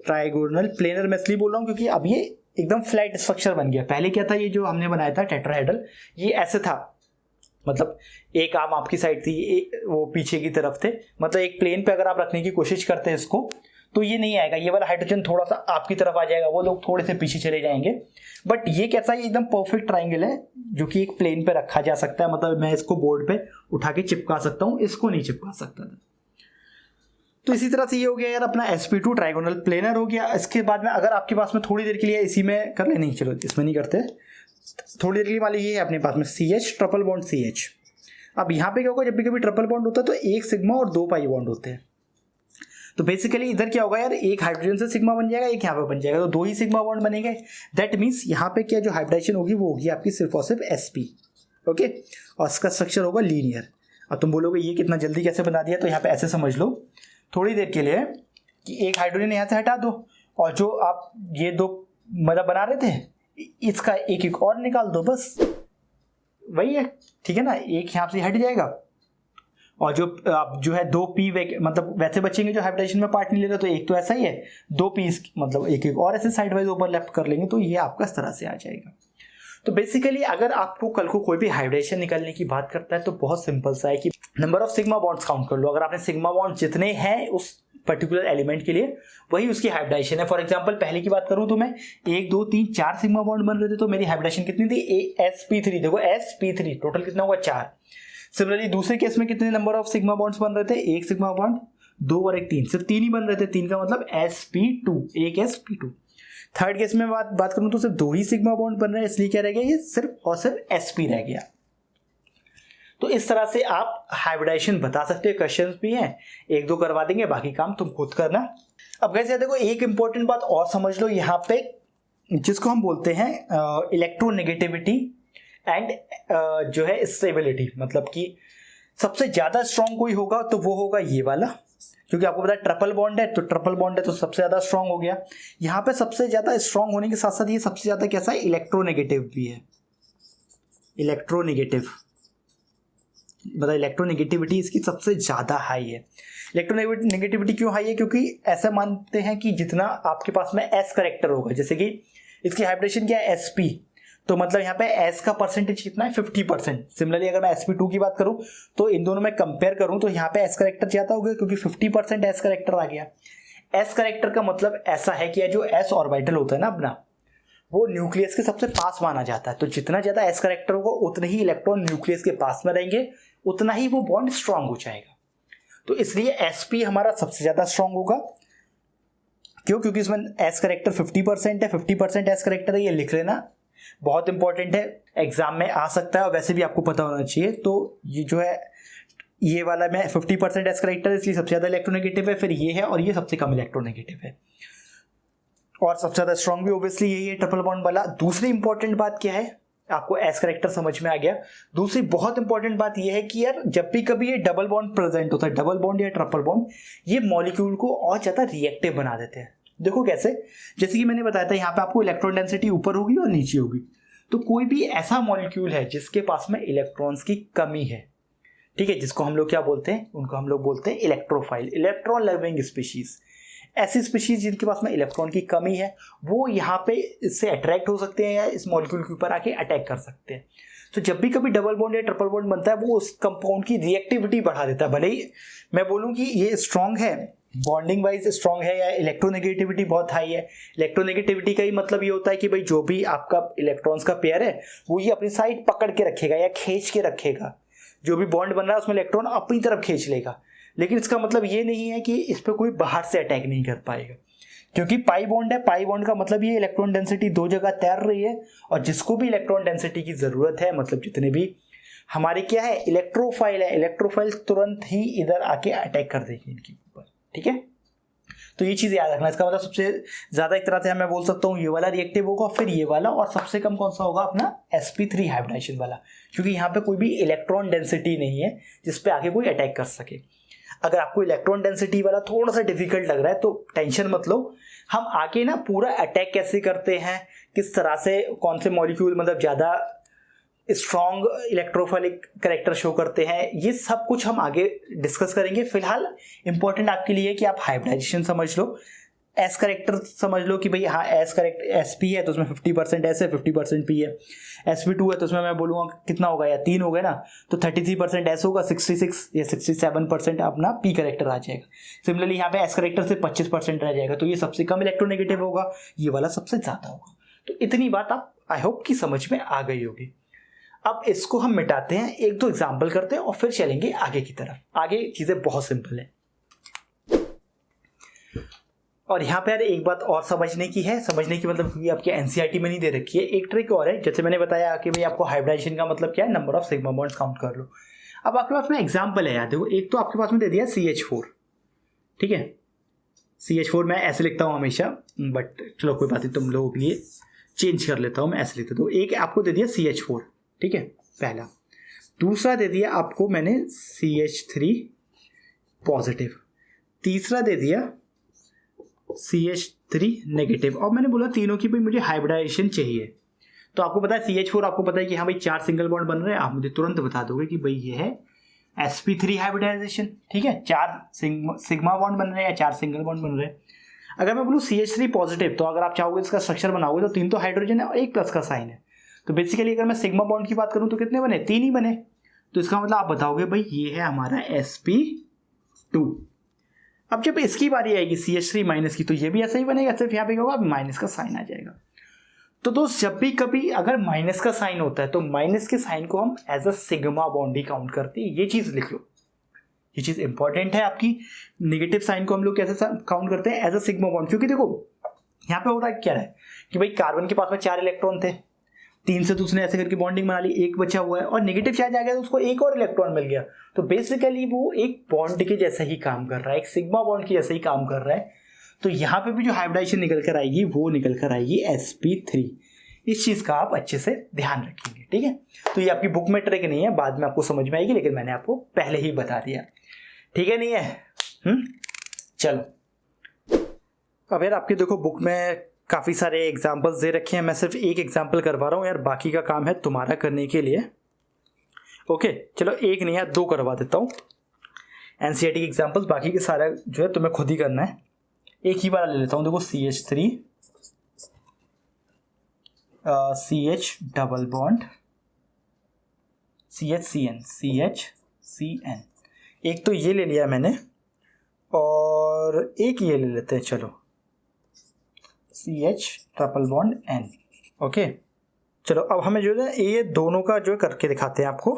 ट्राइगोनल प्लेनर मैं इसलिए बोल रहा हूँ क्योंकि अब ये एकदम फ्लैट स्ट्रक्चर बन गया। पहले क्या था, ये जो हमने बनाया था टेट्राहेड्रल, ये ऐसे था, मतलब एक आर्म आपकी साइड थी, वो पीछे की तरफ थे, मतलब एक प्लेन पे अगर आप रखने की कोशिश करते हैं इसको तो ये नहीं आएगा, ये वाला हाइड्रोजन थोड़ा सा आपकी तरफ आ जाएगा, वो लोग थोड़े से पीछे चले जाएंगे। बट ये कैसा है, एकदम परफेक्ट ट्राइंगल है जो कि एक प्लेन पे रखा जा सकता है, मतलब मैं इसको बोर्ड पे उठा के चिपका सकता हूँ, इसको नहीं चिपका सकता था। तो इसी तरह से ये हो गया यार अपना sp2 ट्राइगोनल प्लेनर हो गया। इसके बाद में अगर आपके पास में थोड़ी देर के लिए इसी में कर ले, नहीं चलो इसमें नहीं करते, थोड़ी देर के लिए मान लीजिए अपने पास में CH ट्रिपल बॉन्ड CH। अब यहाँ पे क्या होगा, जब भी कभी ट्रिपल बॉन्ड होता है तो एक सिग्मा और दो पाई बॉन्ड होते हैं। तो बेसिकली इधर क्या होगा यार, एक हाइड्रोजन से सिग्मा बन जाएगा, एक यहाँ पे बन जाएगा, तो दो ही सिग्मा बॉन्ड बनेंगे। दैट मीन्स यहाँ पे क्या जो हाइब्रिडाइजेशन होगी वो होगी आपकी सिर्फ और सिर्फ sp, ओके, और इसका स्ट्रक्चर होगा लीनियर। अब तुम बोलोगे ये कितना जल्दी कैसे बना दिया, तो यहाँ पे ऐसे समझ लो थोड़ी देर के लिए कि एक हाइड्रोजन यहाँ से हटा दो, और जो आप ये दो मतलब बना रहे थे इसका एक एक और निकाल दो, बस वही है, ठीक है ना, एक यहाँ से हट जाएगा। और जो आप जो है दो पी मतलब वैसे बचेंगे जो हाइब्रिडाइजेशन में पार्ट नहीं ले रहे, तो एक तो ऐसा ही है, दो पी मतलब एक एक और ऐसे साइड वाइज ओवरलैप कर लेंगे, तो ये आपका इस तरह से आ जाएगा। तो बेसिकली अगर आपको कल को कोई भी हाइब्रिडेशन निकालने की बात करता है तो बहुत सिंपल सा है कि number of sigma bonds count कर लो। अगर आपने सिग्मा बॉन्ड जितने हैं उस पर्टिकुलर एलिमेंट के लिए वही उसकी हाइब्रिडेशन है। फॉर एग्जांपल पहले की बात करूं तो मैं 1 2 3 4 सिग्मा बॉन्ड बन रहे थे, तो मेरी हाइब्रिडेशन कितनी थी, sp3। देखो sp3 टोटल कितना होगा 4। सिमिलरली दूसरे केस में कितने नंबर ऑफ सिग्मा बॉन्ड्स बन रहे थे, एक सिग्मा बॉन्ड, 2 और 1 3, सिर्फ 3 ही बन रहे थे। 3 का मतलब sp2, एक sp2। थर्ड केस में बात करूं तो सिर्फ 2 ही सिग्मा बॉन्ड बन रहे हैं, इसलिए क्या रह गया, ये सिर्फ और सिर्फ sp रह गया। तो इस तरह से आप हाइब्रिडाइजेशन बता सकते हो। क्वेश्चंस भी हैं, 1 2 करवा देंगे, बाकी काम तुम खुद करना। अब कैसे देखो एक इंपॉर्टेंट बात और समझ लो यहाँ पे, जिसको हम बोलते हैं इलेक्ट्रोनेगेटिविटी एंड जो है स्टेबिलिटी, मतलब कि सबसे ज्यादा स्ट्रांग कोई होगा तो वो होगा ये वाला, क्योंकि आपको पता है ट्रिपल बॉन्ड है, तो ट्रिपल बॉन्ड है तो सबसे ज्यादा स्ट्रांग हो गया। यहाँ पे सबसे ज्यादा स्ट्रांग होने के साथ साथ ये सबसे ज्यादा कैसा है, इलेक्ट्रोनेगेटिव भी है। इलेक्ट्रोनेगेटिव मतलब इलेक्ट्रोनेगेटिविटी इसकी सबसे ज्यादा हाई है। इलेक्ट्रोनेगेटिविटी क्यों हाई है, क्योंकि ऐसा मानते हैं कि जितना आपके पास में s करेक्टर होगा, जैसे कि इसकी हाइब्रिडेशन क्या है sp, तो मतलब यहाँ पे S का परसेंटेज कितना है 50%। सिमिलरली अगर मैं sp2 की बात करूं तो इन दोनों में कंपेयर करूं तो यहाँ पे S करेक्टर ज्यादा हो गया क्योंकि 50% S करेक्टर आ गया। S करेक्टर का मतलब ऐसा है कि जो S ऑर्बिटल होता है ना अपना, वो न्यूक्लियस के सबसे पास माना जाता है। तो जितना ज्यादा S करेक्टर होगा उतने ही इलेक्ट्रॉन न्यूक्लियस के पास में रहेंगे, उतना ही वो बॉन्ड स्ट्रांग हो जाएगा। तो इसलिए sp हमारा सबसे ज्यादा स्ट्रांग होगा। क्यों? क्योंकि इसमें S करेक्टर 50% है, 50% S करेक्टर है, ये लिख लेना, बहुत इंपॉर्टेंट है, एग्जाम में आ सकता है और वैसे भी आपको पता होना चाहिए। तो ये जो है ये वाला में 50% S करेक्टर है, इसलिए सबसे ज्यादा इलेक्ट्रोनेगेटिव है, फिर ये है और ये सबसे कम इलेक्ट्रोनेगेटिव है, और सबसे ज्यादा स्ट्रांग भी ऑब्वियसली यही है ट्रिपल बॉन्ड वाला। दूसरी इंपॉर्टेंट बात क्या है, आपको S करेक्टर समझ में आ गया। दूसरी बहुत इंपॉर्टेंट बात यह है कि यार जब भी कभी ये डबल बॉन्ड प्रेजेंट होता है, डबल बॉन्ड या ट्रिपल बॉन्ड, ये मॉलिक्यूल को और ज्यादा रिएक्टिव बना देते हैं। देखो कैसे, जैसे कि मैंने बताया था यहाँ पे आपको इलेक्ट्रॉन डेंसिटी ऊपर होगी और नीचे होगी। तो कोई भी ऐसा मॉलिक्यूल है जिसके पास में इलेक्ट्रॉन्स की कमी है, ठीक है, जिसको हम लोग क्या बोलते हैं, उनको हम लोग बोलते हैं इलेक्ट्रोफाइल, इलेक्ट्रॉन लविंग स्पीशीज। ऐसी स्पीशीज जिनके पास में इलेक्ट्रॉन की कमी है वो यहाँ पे इससे अट्रैक्ट हो सकते हैं या इस मॉलिक्यूल के ऊपर आके अटैक कर सकते हैं। तो जब भी कभी डबल बॉन्ड या ट्रिपल बॉन्ड बनता है वो उस कंपाउंड की रिएक्टिविटी बढ़ा देता है। भले ही मैं बोलूँ कि ये स्ट्रांग है, बॉन्डिंग वाइज स्ट्रांग है, या इलेक्ट्रोनेगेटिविटी बहुत हाई है। इलेक्ट्रोनेगेटिविटी का ही मतलब ये होता है कि भाई जो भी आपका इलेक्ट्रॉन्स का पेयर है वो ये अपनी साइड पकड़ के रखेगा या खींच के रखेगा। जो भी बॉन्ड बन रहा है उसमें इलेक्ट्रॉन अपनी तरफ खींच लेगा, लेकिन इसका मतलब ये नहीं है कि इस पर कोई बाहर से अटैक नहीं कर पाएगा, क्योंकि पाई बॉन्ड है। पाई बॉन्ड का मतलब ये इलेक्ट्रॉन डेंसिटी दो जगह तैर रही है, और जिसको भी इलेक्ट्रॉन डेंसिटी की जरूरत है, मतलब जितने भी हमारे क्या है इलेक्ट्रोफाइल है, इलेक्ट्रोफाइल तुरंत ही इधर आके अटैक कर देगी इनके ऊपर, ठीक है। तो ये चीज याद रखना। इसका मतलब सबसे ज्यादा एक तरह से मैं बोल सकता हूँ ये वाला रिएक्टिव होगा, फिर ये वाला, और सबसे कम कौन सा होगा अपना sp3 हाइब्रिडाइजेशन वाला, क्योंकि यहाँ पे कोई भी इलेक्ट्रॉन डेंसिटी नहीं है जिसपे आके कोई अटैक कर सके। अगर आपको इलेक्ट्रॉन डेंसिटी वाला थोड़ा सा डिफिकल्ट लग रहा है तो टेंशन मत लो, हम आके ना पूरा अटैक कैसे करते हैं, किस तरह से, कौन से मॉलिक्यूल मतलब ज्यादा स्ट्रॉन्ग इलेक्ट्रोफाइलिक करेक्टर शो करते हैं, ये सब कुछ हम आगे डिस्कस करेंगे। फिलहाल इंपॉर्टेंट आपके लिए है कि आप हाइब्रिडाइजेशन समझ लो, एस करेक्टर समझ लो कि भाई हाँ एस करेक्ट sp है तो उसमें 50% एस है, 50% p है। sp2 है तो उसमें मैं बोलूँगा कितना होगा, या 3 हो गए ना, तो 33% एस होगा, 66 या 67% अपना p करेक्टर आ जाएगा। सिमिलरली यहाँ पे एस करेक्टर से 25% रह जाएगा, तो ये सबसे कम इलेक्ट्रोनेगेटिव होगा, ये वाला सबसे ज़्यादा होगा। तो इतनी बात आप आई होप कि समझ में आ गई होगी। अब इसको हम मिटाते हैं, एक दो एग्जाम्पल करते हैं और फिर चलेंगे आगे की तरफ। आगे चीज़ें बहुत सिंपल है। और यहाँ पे यार एक बात और समझने की है, समझने की मतलब क्योंकि आपके एनसीईआरटी में नहीं दे रखी है, एक ट्रिक और है। जैसे मैंने बताया कि भाई आपको हाइब्रिडाइजेशन का मतलब क्या है, number of sigma bonds count कर लो। अब आपके पास में एग्जांपल है यार, देखो एक तो आपके पास में दे दिया CH4, ठीक है। CH4 मैं ऐसे लिखता हूँ हमेशा, बट चलो कोई बात नहीं, तुम लोगों के लिए चेंज कर लेता हूँ, मैं ऐसे लिखता हूँ। एक आपको दे दिया CH4, ठीक है, पहला। दूसरा दे दिया आपको मैंने CH3 पॉजिटिव, तीसरा दे दिया CH3 नेगेटिव, और मैंने बोला तीनों की भाई मुझे हाइब्रिडाइजेशन चाहिए। तो आपको पता है CH4, आपको पता है कि हाँ भाई 4 सिंगल बॉन्ड बन रहे हैं, आप मुझे तुरंत बता दोगे कि भाई ये है sp3 हाइब्रिडाइजेशन, ठीक है, 4 सिग्मा बॉन्ड बन रहे हैं या 4 सिंगल बॉन्ड बन रहे हैं। अगर मैं बोलूँ CH3 पॉजिटिव, तो अगर आप चाहोगे इसका स्ट्रक्चर बनाओगे तो 3 तो हाइड्रोजन है और 1 प्लस का साइन है। तो बेसिकली अगर मैं सिग्मा बॉन्ड की बात करूँ तो कितने बने, 3 ही बने। तो इसका मतलब आप बताओगे भाई ये है हमारा sp2। अब जब इसकी बारी आएगी CH3 माइनस की, तो ये भी ऐसा ही बनेगा, सिर्फ यहाँ पे क्या होगा, माइनस का साइन आ जाएगा। तो दोस्त जब भी कभी अगर माइनस का साइन होता है तो माइनस के साइन को हम एज अ सिग्मा बॉन्ड ही काउंट करते हैं। ये चीज लिख लो, ये चीज इंपॉर्टेंट है आपकी। नेगेटिव साइन को हम लोग कैसे काउंट करते हैं, एज अ सिग्मा बॉन्ड। क्योंकि देखो यहाँ पे हो रहा है क्या है कि भाई कार्बन के पास में 4 इलेक्ट्रॉन थे, 3 से तो उसने ऐसे करके बॉन्डिंग बना ली, 1 बचा हुआ है, और नेगेटिव चार्ज आ गया तो उसको 1 और इलेक्ट्रॉन मिल गया। तो बेसिकली वो एक बॉन्ड के जैसा ही काम कर रहा है, एक सिग्मा बॉन्ड के जैसा ही काम कर रहा है। तो यहाँ पे भी जो हाइब्रिडाइजेशन निकल कर आएगी वो निकल कर आएगी sp3। इस चीज का आप अच्छे से ध्यान रखेंगे, ठीक है। तो ये आपकी बुक में ट्रिक नहीं है, बाद में आपको समझ में आएगी, लेकिन मैंने आपको पहले ही बता दिया, ठीक है, नहीं है। चलो अब यार आपके देखो बुक में काफ़ी सारे एग्जाम्पल्स दे रखे हैं, मैं सिर्फ एक एग्जाम्पल करवा रहा हूँ यार, बाकी का काम है तुम्हारा करने के लिए। ओके चलो, एक नहीं यार 2 करवा देता हूँ एनसीईआरटी के एग्जाम्पल्स, बाकी के सारा जो है तुम्हें खुद ही करना है। एक ही बार ले लेता हूँ, देखो CH3 CH double bond CH एक तो ये ले लिया मैंने और एक ये ले लेते हैं, चलो CH triple bond N। Okay चलो अब हमें जो है ये दोनों का जो है करके दिखाते हैं आपको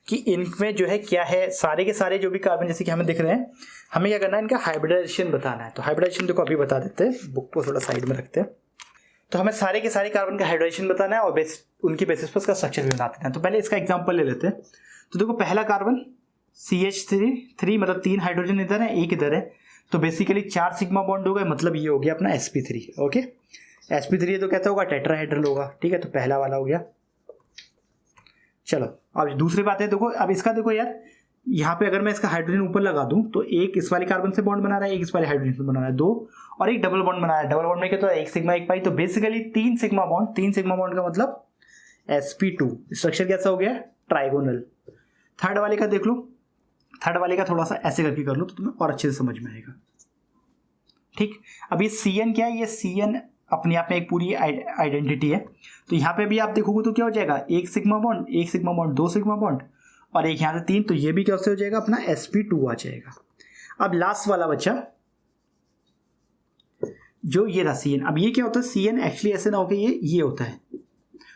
कि इनमें जो है क्या है। सारे के सारे जो भी कार्बन जैसे कि हमें दिख रहे हैं, हमें क्या करना है, इनका हाइब्रिडाइजेशन बताना है। तो हाइब्रिडाइजेशन तो अभी बता देते हैं, बुक को थोड़ा साइड में रखते हैं। तो हमें सारे के सारे कार्बन का हाइब्रिडाइजेशन बताना है और उनकी बेसिस पर उसका स्ट्रक्चर भी बताते हैं। तो पहले इसका एग्जाम्पल ले लेते हैं। तो देखो पहला कार्बन CH3 मतलब 3 हाइड्रोजन इधर है, एक इधर है, तो बेसिकली 4 सिग्मा बॉन्ड होगा, मतलब ये हो गया अपना sp3। ओके sp3 तो कहता होगा टेट्राहेड्रल होगा, ठीक है। तो पहला वाला हो गया। चलो अब दूसरी बात है, देखो अब इसका देखो यार, यहाँ पे अगर मैं इसका हाइड्रोजन ऊपर लगा दूं तो एक इस वाले कार्बन से बॉन्ड बना रहा है, एक इस वाले हाइड्रोजन से बना रहा है, 2 और एक डबल बॉन्ड बना रहा है। डबल बॉन्ड में क्या तो एक सिग्मा एक पाई, तो बेसिकली 3 सिग्मा बॉन्ड का मतलब sp2। स्ट्रक्चर कैसा हो गया, ट्राइगोनल। थर्ड वाले का देख लो, थर्ड वाले का थोड़ा सा ऐसे करके कर लो तो तुम्हें और अच्छे से समझ में आएगा। ठीक, अब ये CN क्या है, ये CN अपने आप में एक पूरी आइडेंटिटी है। तो यहाँ पे भी आप देखोगे तो क्या हो जाएगा, एक सिग्मा बॉन्ड, दो सिग्मा बॉन्ड और एक यहाँ से 3, तो ये भी कैसे हो जाएगा, अपना sp2 आ जाएगा। अब लास्ट वाला बच्चा जो ये रहा CN, अब ये क्या होता है, CN एक्चुअली ऐसे ना होकर ये होता है।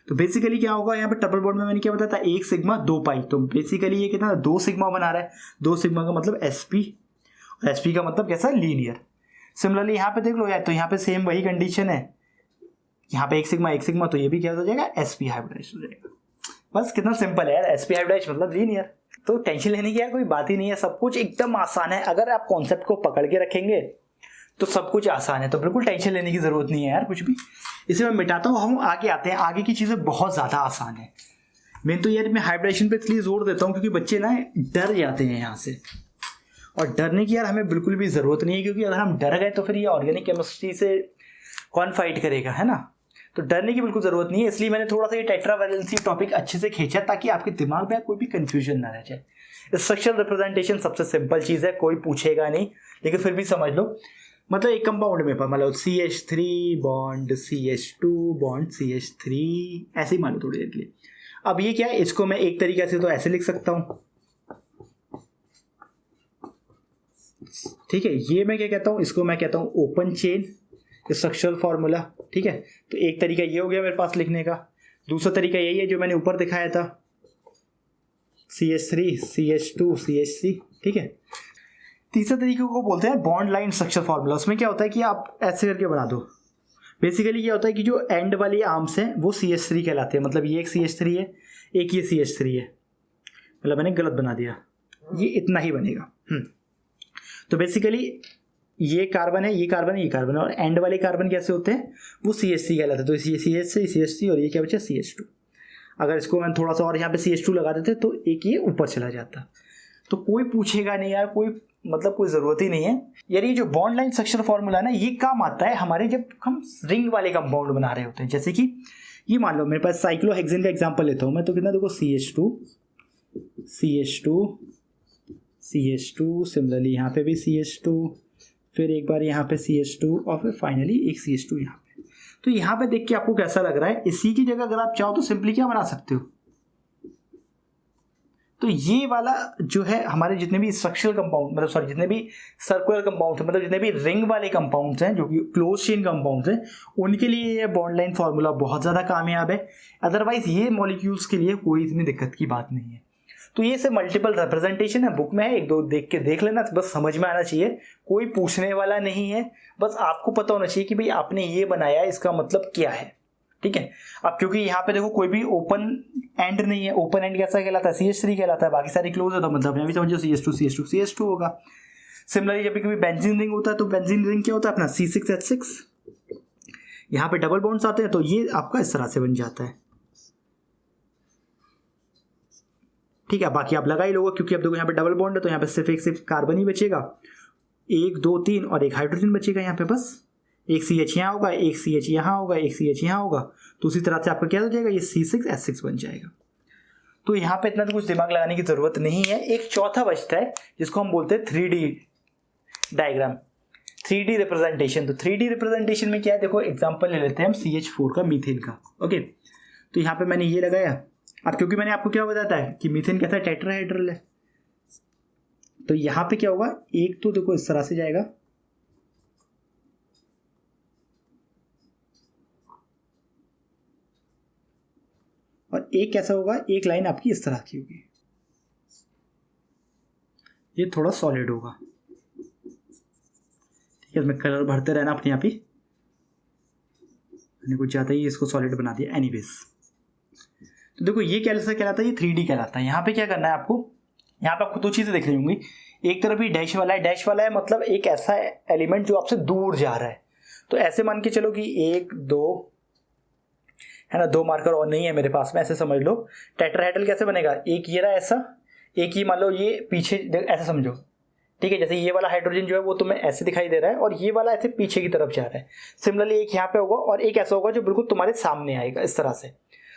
तो बेसिकली क्या होगा, यहाँ पे ट्रिपल बॉन्ड में मैंने क्या बताया था, 1 सिग्मा 2 पाई, तो बेसिकली ये कितना 2 सिग्मा बना रहा है। 2 सिग्मा का मतलब sp, और sp का मतलब कैसा, लीनियर। सिमिलरली यहाँ पे देख लो यार, तो यहाँ पे सेम वही कंडीशन है, यहाँ पे 1 सिग्मा, तो ये भी क्या हो जाएगा, sp हाइब्रिडाइज हो जाएगा। बस कितना सिंपल है यार, sp हाइब्रिडाइज मतलब लीनियर। तो टेंशन लेने की यार कोई बात ही नहीं है, सब कुछ एकदम आसान है। अगर आप कॉन्सेप्ट को पकड़ के रखेंगे तो सब कुछ आसान है, तो बिल्कुल टेंशन लेने की जरूरत नहीं है यार कुछ भी। इसे मैं मिटाता हूँ, हम आगे आते हैं। आगे की चीजें बहुत ज्यादा आसान है। मैं तो यार मैं हाइब्रिडेशन पे इसलिए जोर देता हूँ क्योंकि बच्चे ना डर जाते हैं यहाँ से, और डरने की यार हमें बिल्कुल भी जरूरत नहीं है, क्योंकि अगर हम डर गए तो फिर ये ऑर्गेनिक केमिस्ट्री से कौन फाइट करेगा, है ना। तो डरने की बिल्कुल जरूरत नहीं है। इसलिए मैंने थोड़ा सा ये टेट्रावैलेंसी टॉपिक अच्छे से खींचा ताकि आपके दिमाग में कोई भी कंफ्यूजन ना रह जाए। स्ट्रक्चरल रिप्रेजेंटेशन सबसे सिंपल चीज है, कोई पूछेगा नहीं, लेकिन फिर भी समझ लो। मतलब एक कंपाउंड में मतलब CH3 bond CH2 bond CH3 ऐसे ही मान लो थोड़ी देर के लिए। अब ये क्या है, इसको मैं एक तरीके से तो ऐसे लिख सकता हूं, ठीक है। ये मैं क्या कहता हूं, इसको मैं कहता हूं ओपन चेन स्ट्रक्चरल फॉर्मूला, ठीक है। तो एक तरीका ये हो गया मेरे पास लिखने का। दूसरा तरीका यही है जो मैंने ऊपर दिखाया था, CH3 CH2 CH3, ठीक है। तीसरा तरीके को बोलते हैं बॉन्ड लाइन स्ट्रक्चर फॉर्मूला। उसमें क्या होता है कि आप ऐसे करके बना दो। बेसिकली क्या होता है कि जो एंड वाली आर्म्स हैं वो CH3 कहलाते हैं, मतलब ये एक CH3 है, एक ये CH3 है, मतलब मैंने गलत बना दिया, ये इतना ही बनेगा। तो बेसिकली ये कार्बन है, ये कार्बन है, ये कार्बन है, और एंड वाले कार्बन कैसे होते हैं, वो CH3 कहलाते हैं। तो ये CH3 और ये क्या बचा, CH2। अगर इसको मैं थोड़ा सा और यहाँ पे CH2 लगा देते तो एक ये ऊपर चला जाता। तो कोई पूछेगा नहीं यार, कोई मतलब कोई ज़रूरत ही नहीं है यार। ये जो बॉन्ड लाइन स्ट्रक्चर फॉर्मूला ना, ये काम आता है हमारे जब हम रिंग वाले कंपाउंड बना रहे होते हैं। जैसे कि ये मान लो मेरे पास साइक्लोहेक्सेन का एग्जांपल लेता हूँ मैं, तो कितना देखो CH2 सिमिलरली यहाँ पे भी CH2, फिर एक बार यहाँ पे CH2 और फिर फाइनली एक CH2 यहाँ पे। तो यहाँ पे देख के आपको कैसा लग रहा है, इसी की जगह अगर आप चाहो तो सिंपली क्या बना सकते हो, तो ये वाला जो है हमारे जितने भी स्ट्रक्चरल कंपाउंड मतलब सॉरी जितने भी सर्कुलर कंपाउंड मतलब जितने भी रिंग वाले कंपाउंड्स हैं जो कि क्लोज चेन कंपाउंड्स हैं, उनके लिए ये बॉन्ड लाइन फार्मूला बहुत ज़्यादा कामयाब है। अदरवाइज ये मॉलिक्यूल्स के लिए कोई इतनी दिक्कत की बात नहीं है। तो ये से मल्टीपल रिप्रेजेंटेशन है, बुक में है, एक दो देख के देख लेना, बस समझ में आना चाहिए, कोई पूछने वाला नहीं है। बस आपको पता होना चाहिए कि भाई आपने ये बनाया, इसका मतलब क्या है, ठीक है। अब क्योंकि यहाँ पे देखो कोई भी ओपन एंड नहीं है, ओपन एंड कैसा कहलाता है, CH3 कहलाता है, बाकी सारी क्लोज है, तो मतलब यहाँ भी समझो CH2 होगा। सिमिलरली जब कभी बेंजीन रिंग होता है तो बेंजीन रिंग क्या होता है अपना C6H6, यहाँ पे डबल बॉन्ड्स आते हैं तो ये आपका इस तरह से बन जाता है, ठीक है। बाकी आप लगा ही लोगे क्योंकि अब देखो यहाँ पे डबल बॉन्ड है तो यहाँ पे सिर्फ कार्बन ही बचेगा, 1 2 3 और एक हाइड्रोजन बचेगा यहाँ पे, बस एक CH यहाँ होगा, एक CH यहाँ होगा, एक CH यहाँ होगा, तो उसी तरह से आपका क्या हो जाएगा, ये C6H6 बन जाएगा। तो यहाँ पे इतना तो कुछ दिमाग लगाने की जरूरत नहीं है। एक चौथा बचता है जिसको हम बोलते हैं 3D डायग्राम। 3D representation. तो 3D रिप्रेजेंटेशन में क्या है, देखो एग्जांपल ले लेते हैं हम CH4 का, मीथेन का। ओके, तो यहाँ पे मैंने ये लगाया। अब क्योंकि मैंने आपको क्या बताता है कि मीथेन कैसा टेट्राहेड्रल है, तो यहाँ पे क्या होगा, एक तो देखो इस तरह से जाएगा, और एक कैसा होगा, एक लाइन आपकी इस तरह की होगी, ये थोड़ा सॉलिड होगा। ठीक है, इसमें कलर भरते रहना अपने यहाँ पे, मैंने कुछ ज़्यादा ही इसको सॉलिड बना दिया। एनीवेज, तो देखो ये कैसा कहलाता है, ये 3D कहलाता है। यहाँ पे क्या करना है आपको, यहाँ पे आपको दो चीज़ें दिख रही होंगी। एक तरफ ही डैश वाला है, डैश वाला है मतलब एक ऐसा एलिमेंट जो आपसे दूर जा रहा है। तो ऐसे मान के चलो कि 1 2 है ना, 2 मार्कर और नहीं है मेरे पास में, ऐसे समझ लो। टेट्राहेड्रल कैसे बनेगा, एक ये रहा ऐसा, एक ही मान लो ये पीछे, ऐसे समझो। ठीक है, जैसे ये वाला हाइड्रोजन जो है वो तुम्हें ऐसे दिखाई दे रहा है, और ये वाला ऐसे पीछे की तरफ जा रहा है। सिमिलरली एक यहाँ पे होगा, और एक ऐसा होगा जो बिल्कुल तुम्हारे सामने आएगा इस तरह से।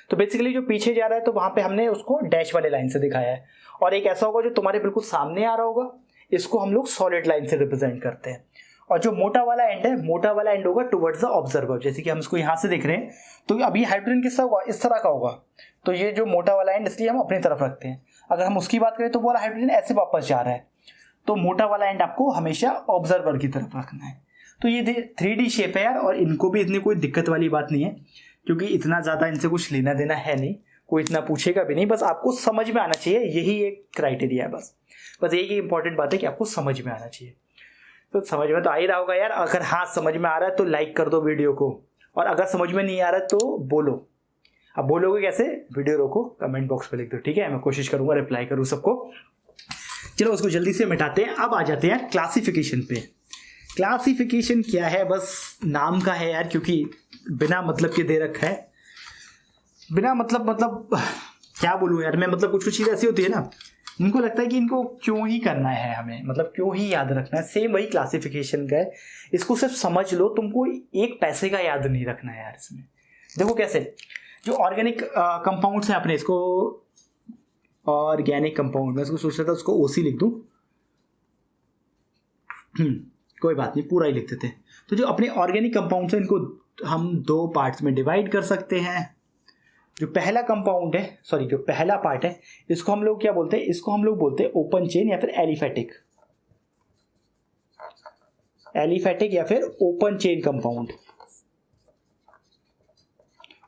तो बेसिकली जो पीछे जा रहा है तो वहां पे हमने उसको डैश वाले लाइन से दिखाया है, और एक ऐसा होगा जो तुम्हारे बिल्कुल सामने आ रहा होगा, इसको हम लोग सॉलिड लाइन से रिप्रेजेंट करते हैं। और जो मोटा वाला एंड है, मोटा वाला एंड होगा टुवर्ड्स द ऑब्जर्वर, जैसे कि हम इसको यहाँ से देख रहे हैं। तो अभी हाइड्रोजन किसका होगा, इस तरह का होगा। तो ये जो मोटा वाला एंड इसलिए हम अपनी तरफ रखते हैं। अगर हम उसकी बात करें तो वो वाला हाइड्रोजन ऐसे वापस जा रहा है, तो मोटा वाला एंड आपको हमेशा ऑब्जर्वर की तरफ रखना है। तो ये 3D शेप है यार, और इनको भी इतनी कोई दिक्कत वाली बात नहीं है, क्योंकि इतना ज़्यादा इनसे कुछ लेना देना है नहीं, कोई इतना पूछेगा भी नहीं, बस आपको समझ में आना चाहिए, यही एक क्राइटेरिया है। बस एक ही इंपॉर्टेंट बात है कि आपको समझ में आना चाहिए। तो समझ में तो आ ही रहा होगा यार। अगर हाँ समझ में आ रहा है तो लाइक कर दो वीडियो को, और अगर समझ में नहीं आ रहा है तो बोलो। अब बोलोगे कैसे, वीडियो रोको, कमेंट बॉक्स पे लिख दो, ठीक है, मैं कोशिश करूंगा रिप्लाई करूँ सबको। चलो उसको जल्दी से मिटाते हैं। अब आ जाते हैं क्लासिफिकेशन पे। क्लासिफिकेशन क्या है, बस नाम का है यार, क्योंकि बिना मतलब के दे रखा है। बिना मतलब क्या बोलूँ यार मैं, मतलब कुछ चीज़ ऐसी होती है ना, उनको लगता है कि इनको क्यों ही करना है हमें, मतलब क्यों ही याद रखना है। सेम वही क्लासिफिकेशन का है, इसको सिर्फ समझ लो, तुमको एक पैसे का याद नहीं रखना है यार इसमें। देखो कैसे, जो ऑर्गेनिक कंपाउंड्स हैं अपने, इसको ऑर्गेनिक कंपाउंड, मैं इसको सोच रहा था उसको OC लिख दूं, कोई बात नहीं, पूरा ही लिख देते हैं। तो जो अपने ऑर्गेनिक कंपाउंड्स हैं, इनको हम 2 पार्ट्स में डिवाइड कर सकते हैं। जो पहला कंपाउंड है, सॉरी जो पहला पार्ट है, इसको हम लोग क्या बोलते हैं, इसको हम लोग बोलते हैं ओपन चेन या फिर एलिफेटिक, या फिर open chain compound.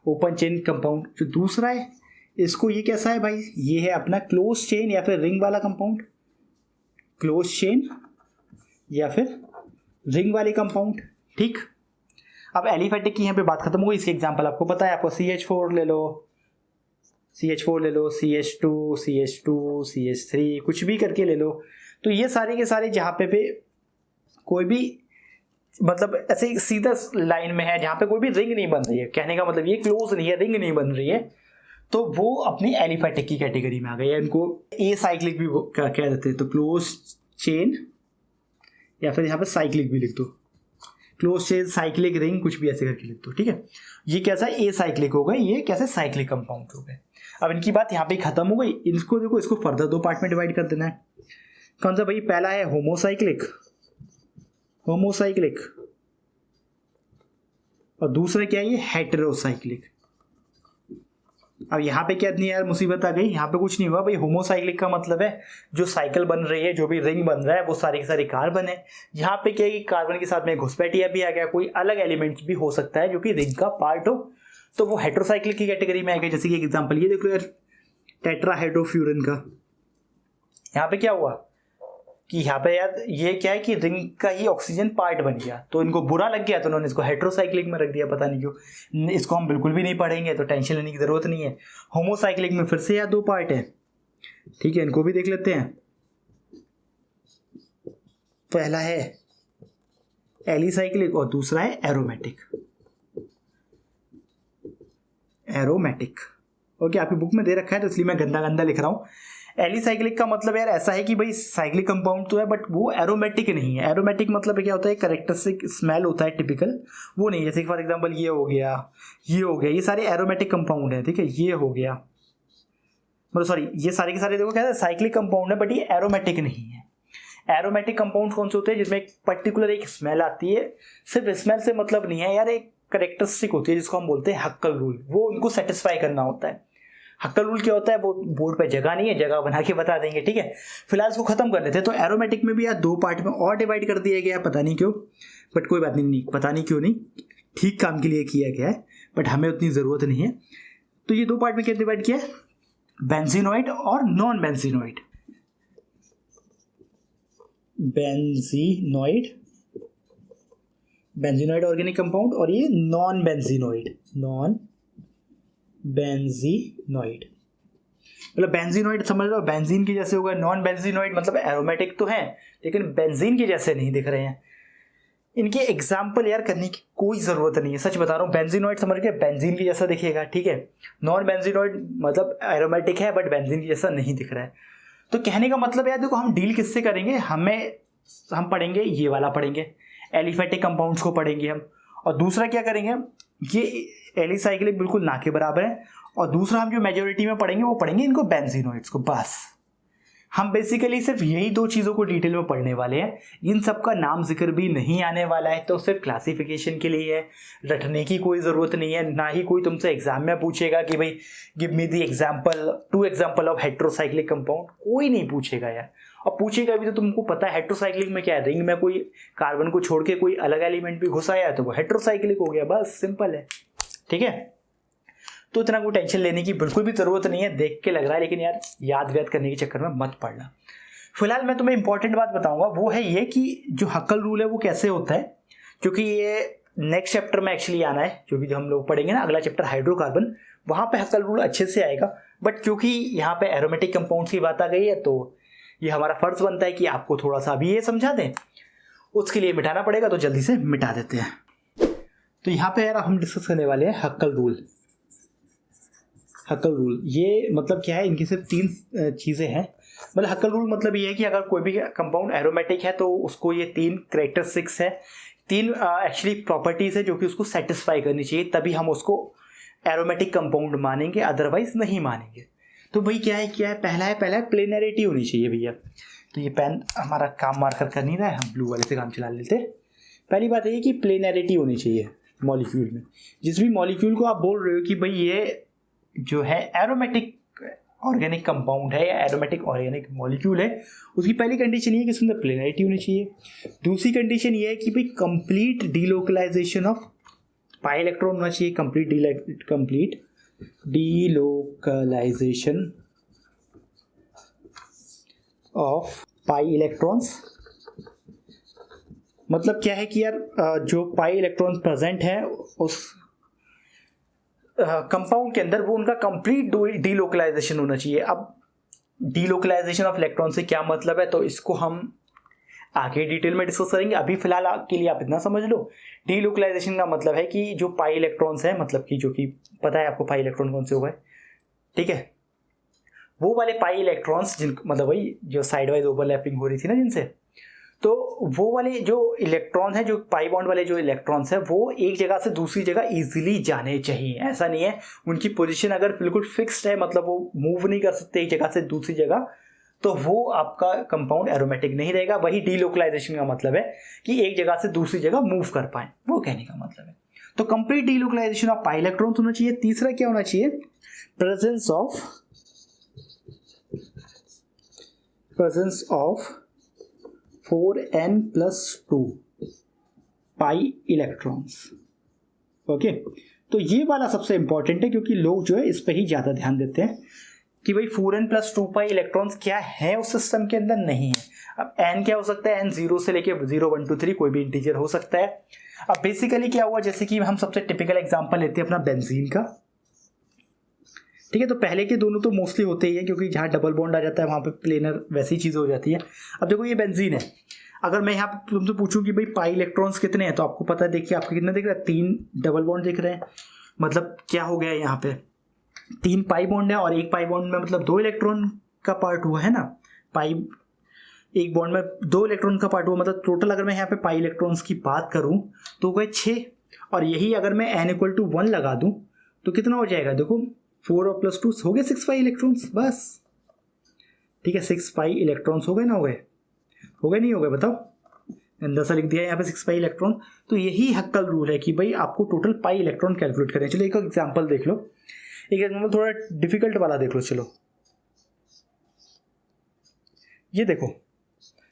Open chain compound. जो दूसरा है, इसको ये कैसा है भाई, ये है अपना क्लोज चेन या फिर रिंग वाला कंपाउंड, क्लोज चेन या फिर रिंग वाले कंपाउंड। ठीक, अब एलिफेटिक की यहाँ पे बात खत्म हो गई। इसके एग्जांपल आपको पता है, आपको CH4 ले लो, CH2, CH3, कुछ भी करके ले लो। तो ये सारे के सारे जहाँ पे कोई भी मतलब ऐसे सीधा लाइन में है, जहाँ पे कोई भी रिंग नहीं बन रही है, कहने का मतलब ये क्लोज नहीं है, रिंग नहीं बन रही है, तो वो अपनी एलिफेटिक की कैटेगरी में आ गई है। इनको ए साइक्लिक भी कह देते हैं। तो क्लोज चेन या फिर यहाँ पे साइक्लिक भी लिख दो, क्लोज चेन, साइक्लिक, रिंग, कुछ भी ऐसे करके लिख दो। ठीक है, ये कैसा ए साइक्लिक हो गए, ये कैसे साइक्लिक कंपाउंड हो गए। अब इनकी बात यहाँ पे खत्म हो गई। इनको देखो, इसको फर्दर 2 पार्ट में डिवाइड कर देना है। कौन सा भाई, पहला है होमोसाइक्लिक, और दूसरा क्या है, ये हेटेरोसाइक्लिक। अब यहाँ पे क्या इतनी यार मुसीबत आ गई, यहाँ पे कुछ नहीं हुआ भाई। होमोसाइक्लिक का मतलब है जो साइकिल बन रही है, जो भी रिंग बन रहा है, वो सारी की सारी कार्बन है। यहाँ पे क्या है कि कार्बन के साथ में घुसपैठिया भी आ गया, कोई अलग एलिमेंट भी हो सकता है जो कि रिंग का पार्ट हो, तो वो हेटेरोसाइक्लिक की कैटेगरी में आ गया। जैसे कि एग्जांपल ये देखो यार, टेट्राहाइड्रोफ्यूरन का। यहाँ पे क्या हुआ कि यहाँ पे यार ये क्या है कि रिंग का ही ऑक्सीजन पार्ट बन गया, तो इनको बुरा लग गया, तो उन्होंने इसको हेटेरोसाइक्लिक में रख दिया, पता नहीं क्यों। इसको हम बिल्कुल भी नहीं पढ़ेंगे, तो टेंशन लेने की जरूरत नहीं है। होमोसाइक्लिक में फिर से यार 2 पार्ट है, ठीक है, इनको भी देख लेते हैं। पहला है एलिसाइक्लिक और दूसरा है एरोमेटिक। ओके, आपकी बुक में दे रखा है तो इसलिए मैं गंदा लिख रहा हूँ। एलिसाइक्लिक का मतलब यार ऐसा है कि भाई साइक्लिक कंपाउंड तो है, बट वो एरोमेटिक नहीं है। एरोमेटिक मतलब क्या होता है, कैरेक्टरिस्टिक स्मेल होता है टिपिकल, वो नहीं। जैसे फॉर एग्जांपल ये हो गया, ये सारे एरोमेटिक कंपाउंड है। ठीक है, ये हो गया, मतलब सॉरी, ये सारे के सारे देखो क्या है, साइक्लिक कंपाउंड है, बट ये एरोमेटिक नहीं है। एरोमेटिक कंपाउंड कौन से होते हैं जिसमें एक पर्टिकुलर एक स्मेल आती है, सिर्फ स्मेल से मतलब नहीं है यार, एक करेक्टरिस्टिक होती है जिसको हम बोलते हैं हक्कल रूल, वो उनको सेटिस्फाई करना होता है। हक्कल रूल क्या होता है, वो बोर्ड पे जगह नहीं है, जगह बना के बता देंगे, ठीक है। फिलहाल इसको खत्म कर लेते हैं। तो एरोमेटिक में भी यार 2 पार्ट में और डिवाइड कर दिया गया है, पता नहीं क्यों, बट कोई बात नहीं, पता नहीं क्यों नहीं, ठीक काम के लिए किया गया है, बट हमें उतनी ज़रूरत नहीं है। तो ये 2 पार्ट में क्या डिवाइड किया है, बेंजीनोइड और non benzenoid. Benzenoid organic compound और ये नॉन बेंजीनोइड, मतलब बेंजीनोइड समझ लो बेंजीन के जैसे होगा, नॉन बेंजीनोइड मतलब एरोमेटिक तो हैं लेकिन बेंजीन के जैसे नहीं दिख रहे हैं। इनके एग्जाम्पल यार करने की कोई ज़रूरत नहीं है, सच बता रहा हूँ। बेंजीनोइड समझ के बेंजीन के जैसा दिखेगा, ठीक है। नॉन बेंजीनोइड मतलब एरोमेटिक है बट बेंजीन के जैसा नहीं दिख रहा है। तो कहने का मतलब यार देखो, हम डील किससे करेंगे, हम पढ़ेंगे ये वाला, पढ़ेंगे एलिफेटिक कंपाउंड्स को पढ़ेंगे हम, और दूसरा क्या करेंगे, ये एलिसाइक्लिक बिल्कुल ना के बराबर है, और दूसरा हम जो मेजोरिटी में पढ़ेंगे वो पढ़ेंगे इनको बेंजीनोइड्स को। बस हम बेसिकली सिर्फ यही 2 चीज़ों को डिटेल में पढ़ने वाले हैं, इन सब का नाम जिक्र भी नहीं आने वाला है, तो सिर्फ क्लासिफिकेशन के लिए है, रटने की कोई ज़रूरत नहीं है। ना ही कोई तुमसे एग्जाम में पूछेगा कि भाई give me the example 2 example of heterocyclic compound, कोई नहीं पूछेगा यार। और पूछेगा भी तो तुमको पता है हेट्रोसाइक्लिक में क्या है, रिंग में कोई कार्बन को छोड़ के कोई अलग एलिमेंट भी घुस आया है तो वो हेट्रोसाइक्लिक हो गया, बस सिंपल है, ठीक है। तो इतना कोई टेंशन लेने की बिल्कुल भी ज़रूरत नहीं है, देख के लग रहा है, लेकिन यार याद व्याद करने के चक्कर में मत पड़ना। फिलहाल मैं तुम्हें इंपॉर्टेंट बात बताऊंगा, वो है ये कि जो हक्कल रूल है वो कैसे होता है, क्योंकि ये नेक्स्ट चैप्टर में एक्चुअली आना है, क्योंकि जो हम लोग पढ़ेंगे ना अगला चैप्टर हाइड्रोकार्बन, वहाँ पे हक्कल रूल अच्छे से आएगा। बट क्योंकि यहाँ पे एरोमेटिक कंपाउंड्स की बात आ गई है तो ये हमारा फर्ज बनता है कि आपको थोड़ा सा अभी ये समझा दें, उसके लिए मिटाना पड़ेगा, तो जल्दी से मिटा देते हैं। तो यहाँ पे यार हम डिस्कस करने वाले हैं हक्कल रूल। हक्कल रूल ये मतलब क्या है, इनकी सिर्फ 3 चीज़ें हैं। मतलब हक्कल रूल मतलब ये है कि अगर कोई भी कंपाउंड एरोमेटिक है तो उसको ये 3 कैरेक्टरिस्टिक्स है, 3 एक्चुअली प्रॉपर्टीज़ है जो कि उसको सेटिस्फाई करनी चाहिए, तभी हम उसको एरोमेटिक कंपाउंड मानेंगे, अदरवाइज नहीं मानेंगे। तो भाई क्या है, पहला है प्लेनैरिटी होनी चाहिए भैया। तो ये पेन हमारा काम मार्कर कर नहीं रहा है, हम ब्लू वाले से काम चला लेते। पहली बात है कि प्लेनैरिटी होनी चाहिए मॉलिक्यूल में। जिस भी मॉलिक्यूल को आप बोल रहे हो कि भाई ये जो है एरोमेटिक ऑर्गेनिक कंपाउंड है या एरोमेटिक ऑर्गेनिक मॉलिक्यूल है, उसकी पहली कंडीशन ये है कि उसके अंदर प्लेनैरिटी होनी चाहिए। दूसरी कंडीशन ये है कि भाई complete delocalisation of pi electron होना चाहिए, complete delocalisation of pi electrons. मतलब क्या है कि यार जो पाई इलेक्ट्रॉन्स प्रेजेंट है उस कंपाउंड के अंदर वो उनका कंप्लीट डीलोकलाइजेशन होना चाहिए। अब डीलोकलाइजेशन ऑफ इलेक्ट्रॉन से क्या मतलब है, तो इसको हम आगे डिटेल में डिस्कस करेंगे। अभी फिलहाल के लिए आप इतना समझ लो, डीलोकलाइजेशन का मतलब है कि जो पाई इलेक्ट्रॉन्स है, मतलब कि जो कि पता है आपको पाई इलेक्ट्रॉन कौन से हो गए, ठीक है, वो वाले पाई इलेक्ट्रॉन्स जिन मतलब वही जो साइड वाइज ओवरलैपिंग हो रही थी ना जिनसे, तो वो वाले जो इलेक्ट्रॉन है, जो पाई बॉन्ड वाले जो इलेक्ट्रॉन्स है, वो एक जगह से दूसरी जगह इजीली जाने चाहिए। ऐसा नहीं है उनकी पोजीशन अगर बिल्कुल फिक्स्ड है, मतलब वो मूव नहीं कर सकते एक जगह से दूसरी जगह, तो वो आपका कंपाउंड एरोमेटिक नहीं रहेगा। वही डीलोकलाइजेशन का मतलब है कि एक जगह से दूसरी जगह मूव कर पाए, वो कहने का मतलब है। तो complete delocalisation of pi electrons होना चाहिए। तीसरा क्या होना चाहिए, presence of 4n+2 pi electrons. Okay, तो ये वाला सबसे इंपॉर्टेंट है क्योंकि लोग जो है इस पे ही ज़्यादा ध्यान देते हैं कि भाई 4n+2 पाई इलेक्ट्रॉन्स क्या है उस सिस्टम के अंदर, नहीं है। अब n क्या हो सकता है, n 0 से लेके 0, 1, 2, 3 कोई भी इंटीजर हो सकता है। अब बेसिकली क्या हुआ, जैसे कि हम सबसे टिपिकल एग्जांपल लेते हैं अपना बेंजीन का, ठीक है। तो पहले के दोनों तो मोस्टली होते ही है क्योंकि जहाँ डबल बॉन्ड आ जाता है वहाँ पे प्लेनर वैसी चीज़ हो जाती है। अब देखो ये बेंजीन है, अगर मैं यहाँ पे तुमसे पूछूं कि भाई पाई इलेक्ट्रॉन्स कितने हैं, तो आपको पता है, देखिए आपके कितने दिख रहा है, 3 डबल बॉन्ड दिख रहे हैं। मतलब क्या हो गया यहाँ पे, 3 पाई बॉन्ड है और एक पाई बॉन्ड में मतलब 2 इलेक्ट्रॉन का पार्ट हुआ है ना, पाई एक बॉन्ड में 2 इलेक्ट्रॉन का पार्ट हुआ, मतलब टोटल अगर मैं यहाँ पे पाई इलेक्ट्रॉन्स की बात करूँ तो हो गए 6। और यही अगर मैं n=1 लगा दूँ तो कितना हो जाएगा, देखो 4 और +2 हो गए 6 पाई इलेक्ट्रॉन्स, बस ठीक है, 6 पाई इलेक्ट्रॉन्स हो गए ना, हो गए। हो गया नहीं हो गया बताओ, अंदर से लिख दिया यहाँ पे 6 पाई इलेक्ट्रॉन। तो यही हक्कल रूल है कि भाई आपको टोटल पाई इलेक्ट्रॉन कैलकुलेट करें। चलो एक एग्जांपल देख लो, एक एग्जांपल थोड़ा डिफिकल्ट वाला देख लो। चलो ये देखो,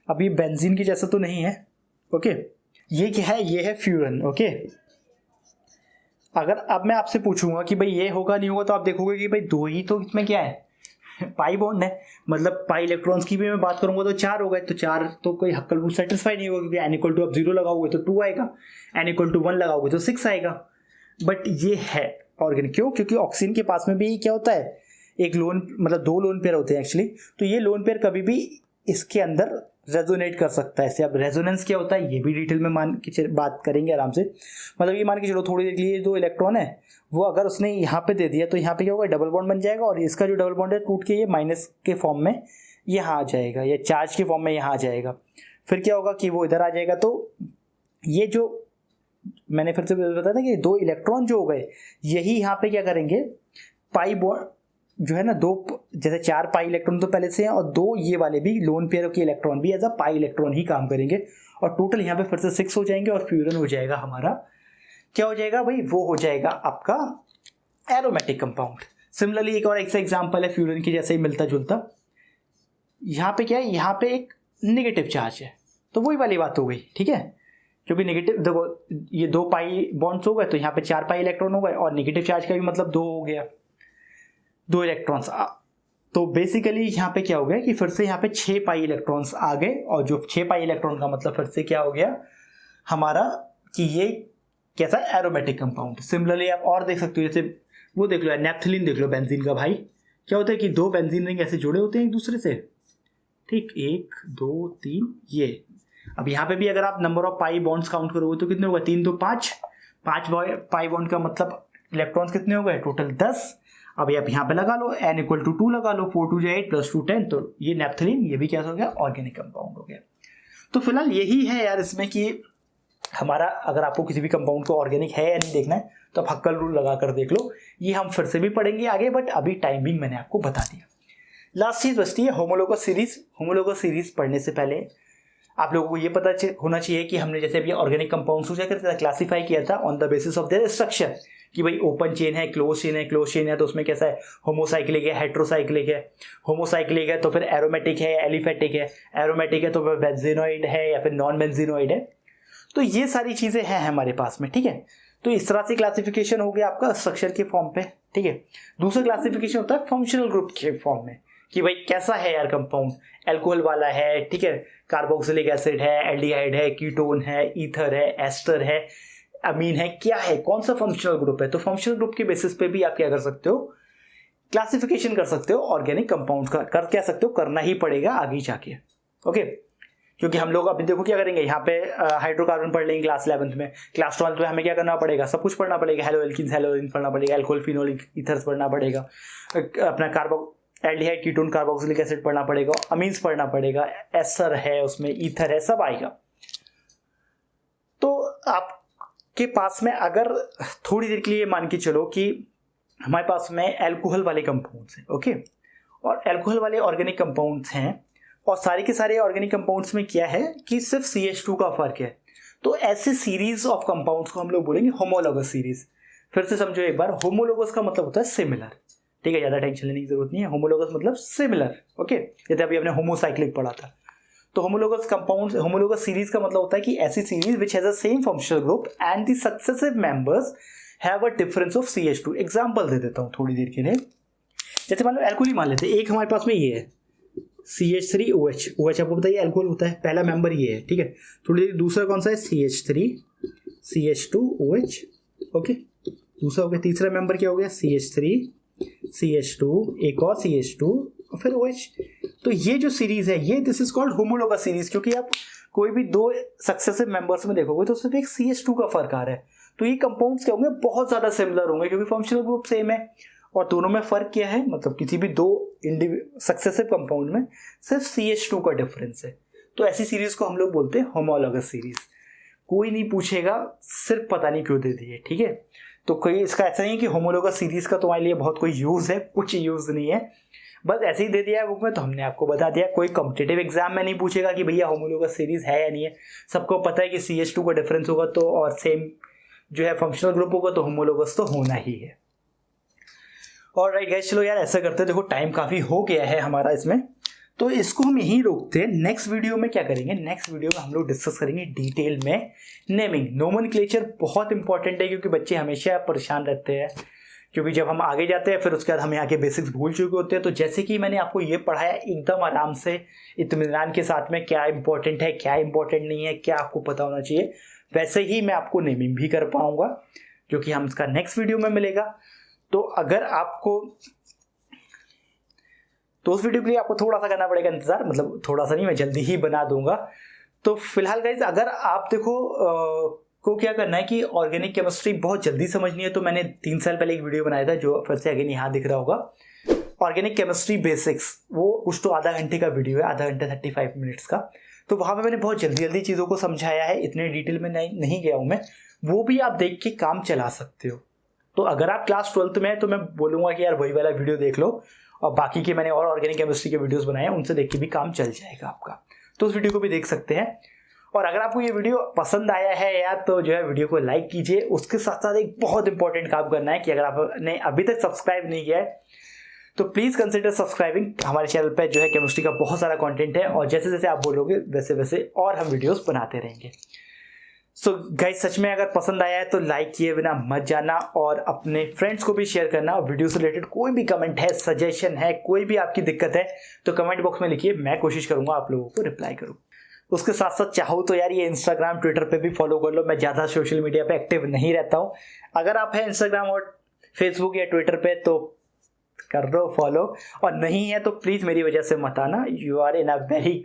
अब ये बेंजीन की जैसा तो नहीं है, ओके। ये क्या है, ये है फ्यूरन, ओके। अगर अब मैं आपसे पूछूंगा कि भाई ये होगा नहीं होगा, तो आप देखोगे कि भाई दो ही तो इसमें क्या है, पाई बॉन्ड है, मतलब पाई इलेक्ट्रॉन्स की भी मैं बात करूंगा तो 4 हो गए, तो 4 तो कोई हक्कल रूल सेटिस्फाई नहीं होगा, क्योंकि n इक्वल टू आप 0 लगाओगे तो 2 आएगा, n इक्वल टू 1 लगाओगे तो 6 आएगा। बट ये है ऑर्गेनिक, क्यों? क्योंकि ऑक्सीजन के पास में भी क्या होता है, एक लोन, मतलब 2 लोन पेयर होते हैं एक्चुअली। तो ये लोन पेयर कभी भी इसके अंदर रेजोनेट कर सकता है ऐसे। अब रेजोनेंस क्या होता है ये भी डिटेल में मान के बात करेंगे आराम से। मतलब ये मान के चलो थोड़ी देर के लिए 2 इलेक्ट्रॉन है, वो अगर उसने यहाँ पे दे दिया तो यहाँ पे क्या होगा, डबल बॉन्ड बन जाएगा, और इसका जो डबल बॉन्ड है टूट के ये माइनस के फॉर्म में यहाँ आ जाएगा, या चार्ज के फॉर्म में यहाँ आ जाएगा। फिर क्या होगा कि वो इधर आ जाएगा। तो ये जो मैंने फिर से बताया था कि 2 इलेक्ट्रॉन जो हो गए, यही यहाँ पे क्या करेंगे, पाई बॉन्ड जो है ना, 2 जैसे 4 पाई इलेक्ट्रॉन तो पहले से हैं, और 2 ये वाले भी लोन पेयर के इलेक्ट्रॉन भी एज अ पाई इलेक्ट्रॉन ही काम करेंगे, और टोटल यहाँ पे फिर से 6 हो जाएंगे, और फ्यूरन हो जाएगा हमारा, क्या हो जाएगा भाई, वो हो जाएगा आपका एरोमेटिक कंपाउंड। सिमिलरली एक और एग्जांपल है फ्यूरन की जैसे ही मिलता जुलता। यहाँ पे क्या है, यहाँ पे एक नेगेटिव चार्ज है, तो वही वाली बात हो गई, ठीक है। क्योंकि नेगेटिव देखो, ये 2 पाई बॉन्ड्स हो गए, तो यहाँ पे 4 पाई इलेक्ट्रॉन हो गए, और नेगेटिव चार्ज का भी मतलब 2 हो गया, 2 इलेक्ट्रॉन्स। तो बेसिकली यहाँ पे क्या हो गया कि फिर से यहाँ पे 6 पाई इलेक्ट्रॉन्स आ गए, और जो 6 पाई इलेक्ट्रॉन का मतलब फिर से क्या हो गया हमारा, कि ये कैसा एरोमेटिक कंपाउंड। सिमिलरली आप और देख सकते हो, जैसे वो देख लो, नेप्थलीन देख लो, बेंजीन का भाई। क्या होता है कि 2 बेंजीन रिंग ऐसे जुड़े होते हैं एक दूसरे से, ठीक, 1 2 3 ये। अब यहाँ पे भी अगर आप number of pi bonds count करोगे तो कितने होगा, 3 तो 5 पाई बॉन्ड का मतलब इलेक्ट्रॉन्स कितने हो गए, टोटल 10। अब आप यहाँ पे लगा लो, n इक्वल टू 2 लगा लो, 4 2 8 प्लस 2 10, तो ये नेप्थलीन, ये भी क्या हो गया, ऑर्गेनिक कंपाउंड हो गया। तो फिलहाल यही है यार इसमें कि हमारा, अगर आपको किसी भी कंपाउंड को ऑर्गेनिक है या नहीं देखना है तो आप हक्कल रूल लगा कर देख लो। ये हम फिर से भी पढ़ेंगे आगे, बट अभी टाइमिंग मैंने आपको बता दिया। लास्ट चीज बचती है होमोलोगस सीरीज। होमोलोगस सीरीज पढ़ने से पहले आप लोगों को ये पता होना चाहिए कि हमने जैसे अभी ऑर्गेनिक कंपाउंड्स को क्या करता था, क्लासीफाई किया था on the basis of their structure, कि भाई ओपन चेन है, क्लोज चेन है, क्लोज चेन है तो उसमें कैसा है, होमोसाइक्लिक है, हेट्रोसाइक्लिक है। होमोसाइक्लिक है तो फिर एरोमेटिक है, एलिफेटिक है। एरोमेटिक है तो फिर बेंजीनोइड है या फिर नॉन बेंजीनोइड है। तो ये सारी चीजें हैं हमारे पास में, ठीक है। तो इस तरह से क्लासिफिकेशन हो गया आपका स्ट्रक्चर के फॉर्म पे, ठीक है। दूसरा क्लासिफिकेशन होता है फंक्शनल ग्रुप के फॉर्म में, कि भाई कैसा है यार कंपाउंड, एल्कोहल वाला है, ठीक है, कार्बोक्सिलिक एसिड है, एल्डिहाइड है, कीटोन है, ईथर है, एस्टर है, अमीन है, क्या है, कौन सा फंक्शनल ग्रुप है। तो फंक्शनल ग्रुप के बेसिस पे भी आप क्या कर सकते हो, क्लासिफिकेशन कर सकते हो ऑर्गेनिक कंपाउंड्स का। कर क्या सकते हो, करना ही पड़ेगा आगे जाके, ओके। क्योंकि हम लोग अभी देखो क्या करेंगे, यहाँ पे हाइड्रोकार्बन पढ़ लेंगे क्लास 11th में, क्लास 12th में हमें क्या करना पड़ेगा, सब कुछ पढ़ना पड़ेगा, हेलो एल्किन्स, हेलोइन पढ़ना पड़ेगा, एल्कोहल फिनोल ईथर्स पढ़ना पड़ेगा, अपना कार्बो एल्डिहाइड कीटोन कार्बोक्सिलिक एसिड पढ़ना पड़ेगा, अमीन्स पढ़ना पड़ेगा, एस्टर है उसमें, ईथर है, सब आएगा। तो आपके पास में अगर थोड़ी देर के लिए मान के चलो कि हमारे पास में एल्कोहल वाले कंपाउंड्स हैं, ओके, और एल्कोहल वाले ऑर्गेनिक कंपाउंड्स हैं, और सारे के सारे ऑर्गेनिक कंपाउंड्स में क्या है कि सिर्फ CH2 का फर्क है। तो ऐसे सीरीज ऑफ कंपाउंड्स को हम लोग बोलेंगे होमोलोगस सीरीज। फिर से समझो एक बार, होमोलोगस का मतलब होता है सिमिलर, ठीक है, ज्यादा टेंशन लेने की जरूरत नहीं है। होमोलोगस मतलब सिमिलर, ओके। जैसे अभी हमने होमोसाइक्लिक पढ़ा था, तो होमोलोगस कंपाउंड्स, होमोलोगस सीरीज का मतलब होता है कि ऐसी series which has the same functional group and the successive members have a difference of CH2। Example दे देता हूं थोड़ी देर के लिए। जैसे मान लो एल्कोहल मान लेते हैं, एक हमारे पास में ये है CH3OH। OH आपको बताइए एल्कोहल होता है, पहला मेंबर ये है, ठीक है। थोड़ी देर दूसरा कौन सा है, CH3 CH2OH, ओके। दूसरा हो गया, तीसरा मेंबर क्या हो गया, CH3 CH2, एक और CH2 और फिर OH। तो ये जो सीरीज है ये this is called homologous series, क्योंकि आप कोई भी 2 सक्सेसिव मेंबर्स में देखोगे तो सिर्फ एक CH2 का फर्क आ रहा है। तो ये कंपाउंड्स क्या होंगे, बहुत ज्यादा सिमिलर होंगे, क्योंकि फंक्शनल ग्रुप सेम है, और दोनों में फर्क क्या है, मतलब किसी भी 2 सक्सेसिव कंपाउंड में सिर्फ CH2 का डिफरेंस है। तो ऐसी सीरीज को हम लोग बोलते हैं होमोलोगस सीरीज। कोई नहीं पूछेगा, सिर्फ पता नहीं क्यों दे दिए, ठीक है। तो कोई इसका ऐसा नहीं है कि होमोलोगस सीरीज का तुम्हारे लिए बहुत कोई यूज़ है, कुछ यूज़ नहीं है, बस ऐसे ही दे दिया है बुक में, तो हमने आपको बता दिया। कोई कॉम्पिटिटिव एग्जाम में नहीं पूछेगा कि भैया होमोलोगस सीरीज है या नहीं है, सबको पता है कि CH2 का डिफरेंस होगा तो और सेम जो है फंक्शनल ग्रुप होगा तो होमोलोगस तो होना ही है। और राइट गाइस, चलो यार ऐसा करते हैं, देखो टाइम काफ़ी हो गया है हमारा इसमें, तो इसको हम यहीं रोकते हैं। नेक्स्ट वीडियो में क्या करेंगे, नेक्स्ट वीडियो में हम लोग डिस्कस करेंगे डिटेल में नेमिंग। नोमेनक्लेचर बहुत इंपॉर्टेंट है क्योंकि बच्चे हमेशा परेशान रहते हैं, क्योंकि जब हम आगे जाते हैं फिर उसके बाद हम यहाँ के बेसिक्स भूल चुके होते हैं। तो जैसे कि मैंने आपको ये पढ़ाया एकदम आराम से इत्मीनान के साथ में, क्या इंपॉर्टेंट है क्या इंपॉर्टेंट नहीं है क्या आपको पता होना चाहिए, वैसे ही मैं आपको नेमिंग भी कर पाऊंगा, जो कि हम इसका नेक्स्ट वीडियो में मिलेगा। तो अगर आपको, तो उस वीडियो के लिए आपको थोड़ा सा करना पड़ेगा इंतजार, मतलब थोड़ा सा नहीं, मैं जल्दी ही बना दूंगा। तो फिलहाल गाइज, अगर आप देखो को क्या करना है कि ऑर्गेनिक केमिस्ट्री बहुत जल्दी समझनी है, तो मैंने 3 साल पहले एक वीडियो बनाया था जो फिर से अगेन यहाँ दिख रहा होगा, ऑर्गेनिक केमिस्ट्री बेसिक्स। वो कुछ तो आधा घंटे का वीडियो है, आधा घंटे 35 मिनट्स का। तो वहाँ पे मैंने बहुत जल्दी जल्दी चीज़ों को समझाया है, इतने डिटेल में नहीं गया हूँ मैं, वो भी आप देख के काम चला सकते हो। तो अगर आप क्लास 12th में है तो मैं बोलूँगा कि यार वही वाला वीडियो देख लो, और बाकी के मैंने और ऑर्गेनिक केमिस्ट्री के वीडियोस बनाए हैं, उनसे देख के भी काम चल जाएगा आपका, तो उस वीडियो को भी देख सकते हैं। और अगर आपको ये वीडियो पसंद आया है यार, तो जो है वीडियो को लाइक कीजिए। उसके साथ साथ एक बहुत इंपॉर्टेंट काम करना है कि अगर आपने अभी तक सब्सक्राइब नहीं किया है तो प्लीज़ कंसिडर सब्सक्राइबिंग। हमारे चैनल पे जो है केमिस्ट्री का बहुत सारा कंटेंट है, और जैसे जैसे आप बोलोगे वैसे वैसे और हम वीडियोस बनाते रहेंगे। सो गाइस, सच में अगर पसंद आया है तो लाइक किए बिना मत जाना, और अपने फ्रेंड्स को भी शेयर करना। वीडियो से रिलेटेड कोई भी कमेंट है, सजेशन है, कोई भी आपकी दिक्कत है तो कमेंट बॉक्स में लिखिए, मैं कोशिश करूंगा आप लोगों को रिप्लाई करूं। उसके साथ साथ चाहो तो यार ये इंस्टाग्राम ट्विटर पे भी फॉलो कर लो, मैं ज़्यादा सोशल मीडिया पे एक्टिव नहीं रहता हूँ। अगर आप हैं इंस्टाग्राम और फेसबुक या ट्विटर पे तो कर लो फॉलो, और नहीं है तो प्लीज़ मेरी वजह से मत आना, you are in a very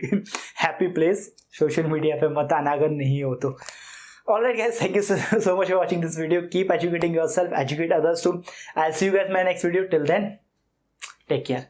happy place, social media पे मत आना अगर नहीं हो तो। Alright guys, thank you so much for watching this video. Keep educating yourself, educate others too. I'll see you guys in my next video. Till then, take care.